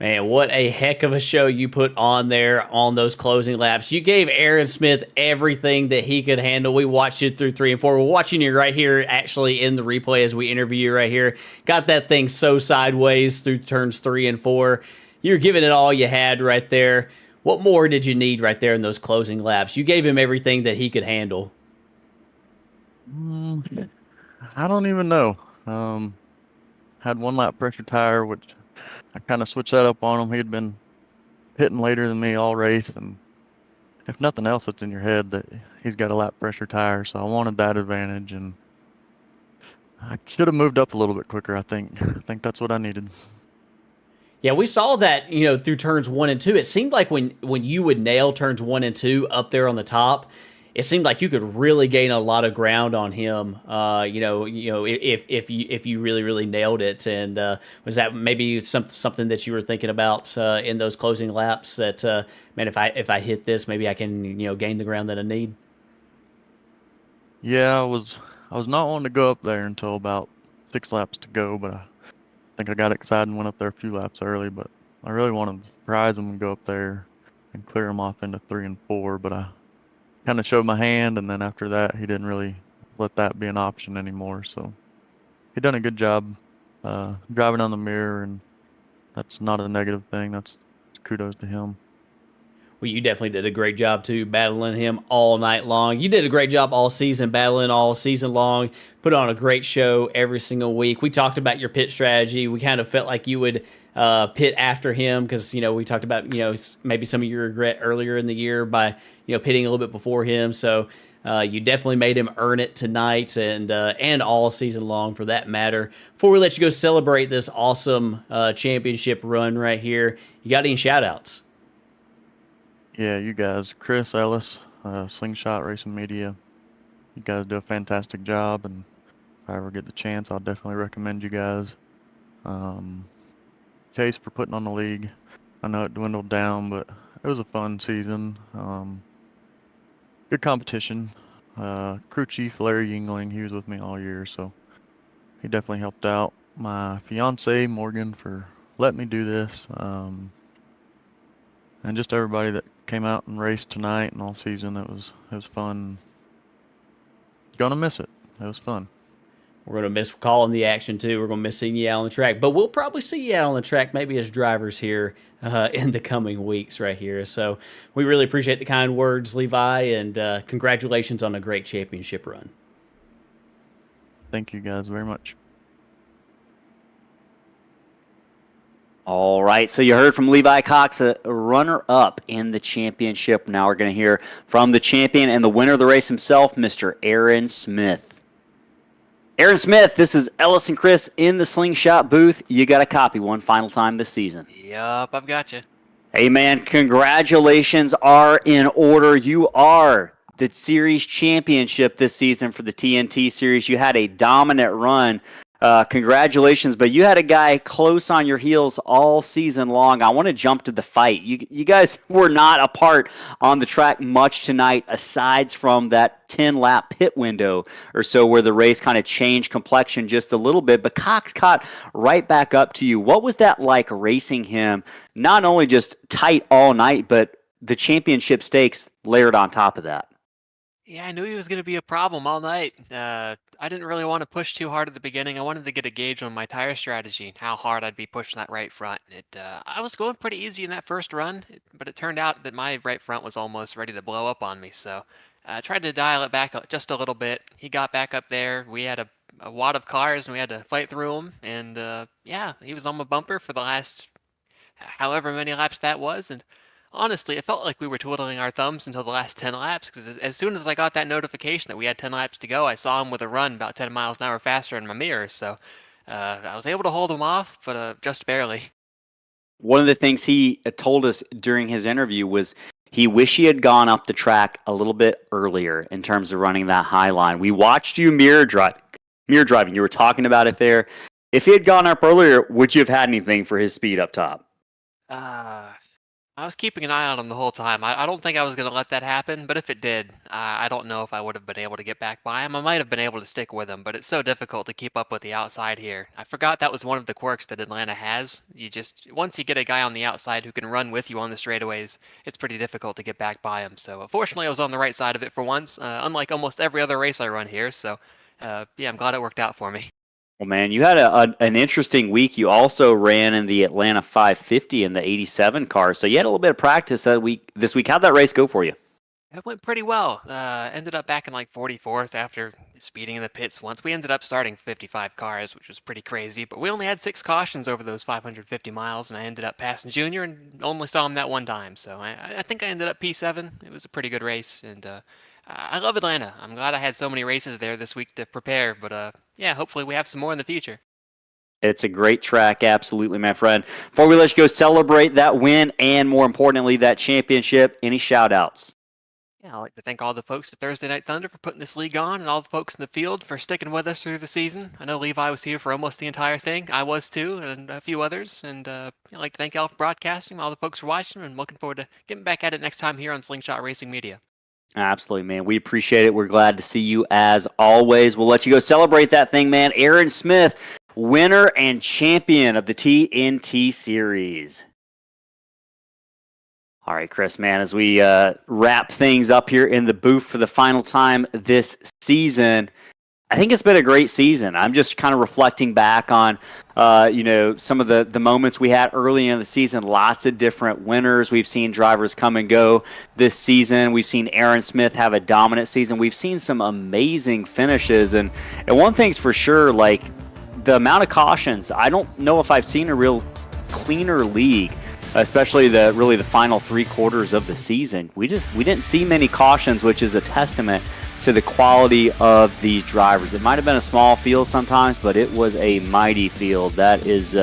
Speaker 2: Man, what a heck of a show you put on there on those closing laps. You gave Aaron Smith everything that he could handle. We watched you through 3 and 4. We're watching you right here actually in the replay as we interview you right here. Got that thing so sideways through turns 3 and 4. You're giving it all you had right there. What more did you need right there in those closing laps? You gave him everything that he could handle.
Speaker 4: I don't even know. Had one lap pressure tire, which I kind of switched that up on him. He had been hitting later than me all race, and if nothing else, it's in your head that he's got a lap pressure tire, so I wanted that advantage, and I should have moved up a little bit quicker, I think. I think that's what I needed.
Speaker 2: Yeah, we saw that, through turns 1 and 2. It seemed like when you would nail turns 1 and 2 up there on the top, it seemed like you could really gain a lot of ground on him. If you really, really nailed it. And was that maybe something that you were thinking about in those closing laps? That man, if I hit this, maybe I can gain the ground that I need.
Speaker 4: Yeah, I was not wanting to go up there until about 6 laps to go, but I think I got excited and went up there a few laps early. But I really wanted to surprise him and go up there and clear him off into 3 and 4. But I kind of showed my hand, and then after that, he didn't really let that be an option anymore. So he done a good job driving on the mirror, and that's not a negative thing. That's kudos to him.
Speaker 2: Well, you definitely did a great job, too, battling him all night long. You did a great job all season, battling all season long. Put on a great show every single week. We talked about your pit strategy. We kind of felt like you would pit after him because, we talked about, maybe some of your regret earlier in the year by, pitting a little bit before him. So you definitely made him earn it tonight and all season long for that matter. Before we let you go celebrate this awesome championship run right here, you got any shout outs?
Speaker 4: Yeah, you guys, Chris Ellis, Slingshot Racing Media, you guys do a fantastic job, and if I ever get the chance, I'll definitely recommend you guys. Chase for putting on the league. I know it dwindled down, but it was a fun season. Good competition. Crew chief Larry Yingling, he was with me all year, so he definitely helped out. My fiance Morgan for letting me do this, and just everybody that came out and raced tonight and all season. It was fun. Gonna miss it. It was fun.
Speaker 2: We're going to miss calling the action, too. We're going to miss seeing you out on the track. But we'll probably see you out on the track, maybe as drivers here in the coming weeks right here. So we really appreciate the kind words, Levi, and congratulations on a great championship run.
Speaker 4: Thank you guys very much.
Speaker 1: All right, so you heard from Levi Cox, a runner-up in the championship. Now we're going to hear from the champion and the winner of the race himself, Mr. Aaron Smith. Aaron Smith, this is Ellis and Chris in the Slingshot booth. You got a copy one final time this season.
Speaker 3: Yup, I've got you.
Speaker 1: Hey, man, congratulations are in order. You are the series championship this season for the TNT series. You had a dominant run. Congratulations, but you had a guy close on your heels all season long. I want to jump to the fight. You guys were not apart on the track much tonight, aside from that 10-lap pit window or so where the race kind of changed complexion just a little bit, but Cox caught right back up to you. What was that like racing him, not only just tight all night, but the championship stakes layered on top of that?
Speaker 3: Yeah, I knew he was going to be a problem all night. I didn't really want to push too hard at the beginning. I wanted to get a gauge on my tire strategy and how hard I'd be pushing that right front. I was going pretty easy in that first run, but it turned out that my right front was almost ready to blow up on me. So I tried to dial it back just a little bit. He got back up there. We had a wad of cars, and we had to fight through them. And yeah, he was on my bumper for the last however many laps that was. And honestly, it felt like we were twiddling our thumbs until the last 10 laps, because as soon as I got that notification that we had 10 laps to go, I saw him with a run about 10 miles an hour faster in my mirror. So I was able to hold him off, but just barely.
Speaker 1: One of the things he told us during his interview was he wished he had gone up the track a little bit earlier in terms of running that high line. We watched you mirror driving. You were talking about it there. If he had gone up earlier, would you have had anything for his speed up top?
Speaker 3: I was keeping an eye on him the whole time. I don't think I was going to let that happen, but if it did, I don't know if I would have been able to get back by him. I might have been able to stick with him, but it's so difficult to keep up with the outside here. I forgot that was one of the quirks that Atlanta has. Once you get a guy on the outside who can run with you on the straightaways, it's pretty difficult to get back by him. So fortunately, I was on the right side of it for once, unlike almost every other race I run here. So yeah, I'm glad it worked out for me.
Speaker 1: Well, man, you had an interesting week. You also ran in the Atlanta 550 in the 87 car, so you had a little bit of practice this week. How'd that race go for you?
Speaker 3: It went pretty well. Ended up back in like 44th after speeding in the pits once. We ended up starting 55 cars, which was pretty crazy, but we only had 6 cautions over those 550 miles, and I ended up passing Junior and only saw him that one time. So I think I ended up P7. It was a pretty good race, and I love Atlanta. I'm glad I had so many races there this week to prepare, but yeah, hopefully we have some more in the future.
Speaker 1: It's a great track, absolutely, my friend. Before we let you go celebrate that win and, more importantly, that championship, any shout-outs?
Speaker 3: Yeah, I'd like to thank all the folks at Thursday Night Thunder for putting this league on, and all the folks in the field for sticking with us through the season. I know Levi was here for almost the entire thing. I was too, and a few others. And I'd like to thank y'all for broadcasting, all the folks for watching, and looking forward to getting back at it next time here on Slingshot Racing Media.
Speaker 1: Absolutely, man. We appreciate it. We're glad to see you as always. We'll let you go celebrate that thing, man. Aaron Smith, winner and champion of the TNT Series. All right, Chris, man, as we wrap things up here in the booth for the final time this season, I think it's been a great season. I'm just kind of reflecting back on, some of the moments we had early in the season. Lots of different winners. We've seen drivers come and go this season. We've seen Aaron Smith have a dominant season. We've seen some amazing finishes. And one thing's for sure, like the amount of cautions, I don't know if I've seen a real cleaner league, especially the final 3 quarters of the season. We didn't see many cautions, which is a testament to the quality of these drivers. It might have been a small field sometimes, but it was a mighty field. That is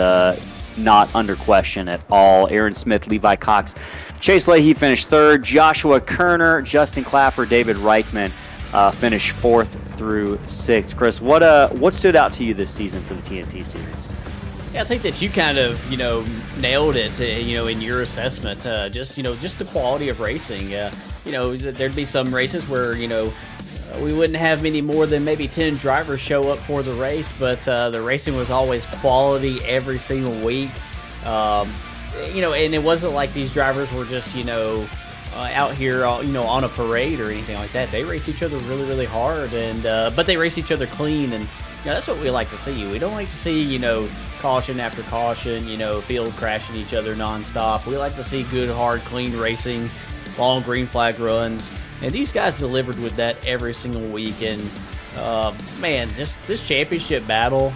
Speaker 1: not under question at all. Aaron Smith, Levi Cox, Chase Leahy finished 3rd. Joshua Kerner, Justin Clapper, David Reichman finished 4th through 6th. Chris, what stood out to you this season for the TNT Series?
Speaker 2: Yeah, I think that you kind of, nailed it, in your assessment. Just the quality of racing. There'd be some races where, we wouldn't have many more than maybe 10 drivers show up for the race, but the racing was always quality every single week. And it wasn't like these drivers were just, out here, on a parade or anything like that. They race each other really, really hard, and but they race each other clean, and that's what we like to see. We don't like to see, caution after caution, field crashing each other nonstop. We like to see good, hard, clean racing, long green flag runs. And these guys delivered with that every single week. And, man, this championship battle,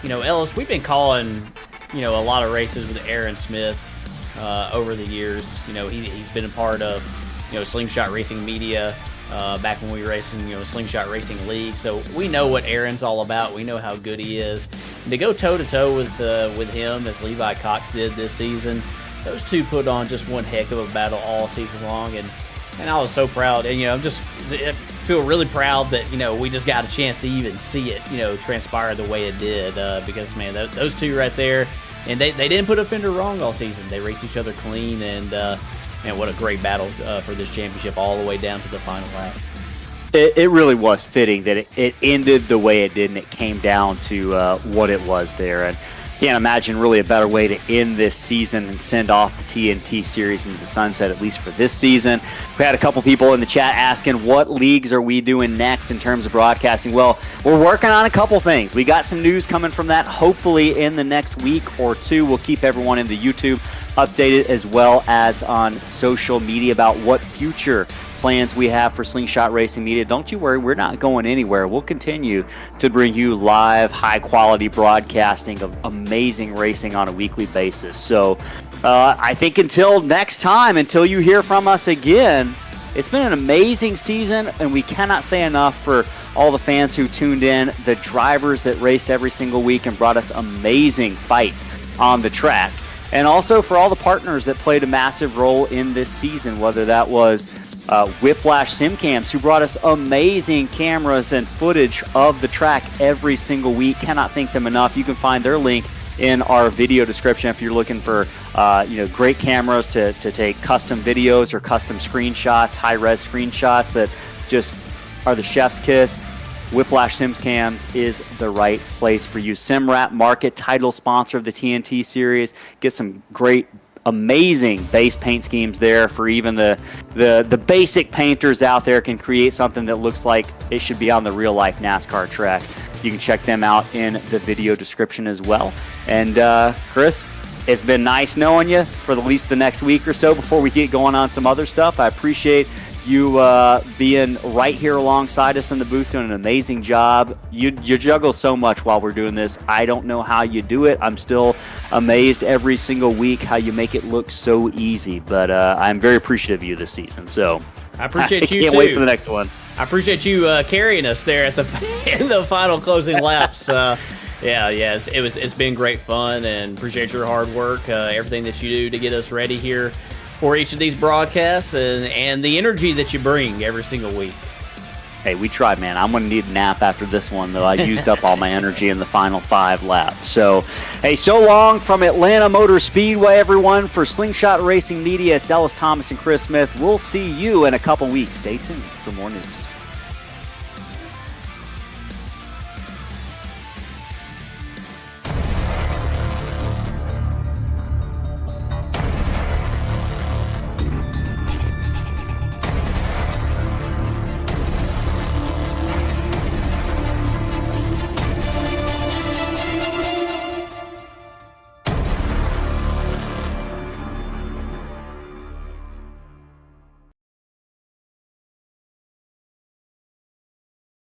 Speaker 2: Ellis, we've been calling, a lot of races with Aaron Smith over the years. He's been a part of, Slingshot Racing Media back when we were racing, Slingshot Racing League. So we know what Aaron's all about. We know how good he is. And to go toe-to-toe with him as Levi Cox did this season, those two put on just one heck of a battle all season long. And I was so proud, and I feel really proud that we just got a chance to even see it transpire the way it did, because man, those two right there, and they didn't put a fender wrong all season. They raced each other clean, and what a great battle for this championship all the way down to the final lap.
Speaker 1: It really was fitting that it ended the way it did, and it came down to what it was there. And can't imagine really a better way to end this season and send off the TNT Series into the sunset, at least for this season. We had a couple people in the chat asking what leagues are we doing next in terms of broadcasting. Well, we're working on a couple things. We got some news coming from that hopefully in the next week or two. We'll keep everyone in the YouTube updated as well as on social media about what future plans we have for Slingshot Racing Media. Don't you worry, we're not going anywhere. We'll continue to bring you live, high-quality broadcasting of amazing racing on a weekly basis. So I think until next time, until you hear from us again, it's been an amazing season, and we cannot say enough for all the fans who tuned in, the drivers that raced every single week and brought us amazing fights on the track, and also for all the partners that played a massive role in this season, whether that was Whiplash Simcams, who brought us amazing cameras and footage of the track every single week. Cannot thank them enough. You can find their link in our video description if you're looking for great cameras to take custom videos or custom screenshots, high-res screenshots that just are the chef's kiss. Whiplash Simcams is the right place for you. Simrap Market, title sponsor of the TNT Series. Get some great, amazing base paint schemes there for even the basic painters out there can create something that looks like it should be on the real life NASCAR track. You can check them out in the video description as well. And Chris, it's been nice knowing you for at least the next week or so before we get going on some other stuff. I appreciate you being right here alongside us in the booth, doing an amazing job. You juggle so much while we're doing this. I don't know how you do it. I'm still amazed every single week how you make it look so easy. But I'm very appreciative of you this season. So
Speaker 2: I appreciate you
Speaker 1: too. Can't wait for the next one.
Speaker 2: I appreciate you carrying us there at in the final closing laps. It's been great fun, and appreciate your hard work, everything that you do to get us ready here for each of these broadcasts, and the energy that you bring every single week.
Speaker 1: Hey, we tried, man. I'm going to need a nap after this one, though. I used up all my energy in the final 5 laps. So, hey, so long from Atlanta Motor Speedway, everyone. For Slingshot Racing Media, it's Ellis Thomas and Chris Smith. We'll see you in a couple weeks. Stay tuned for more news.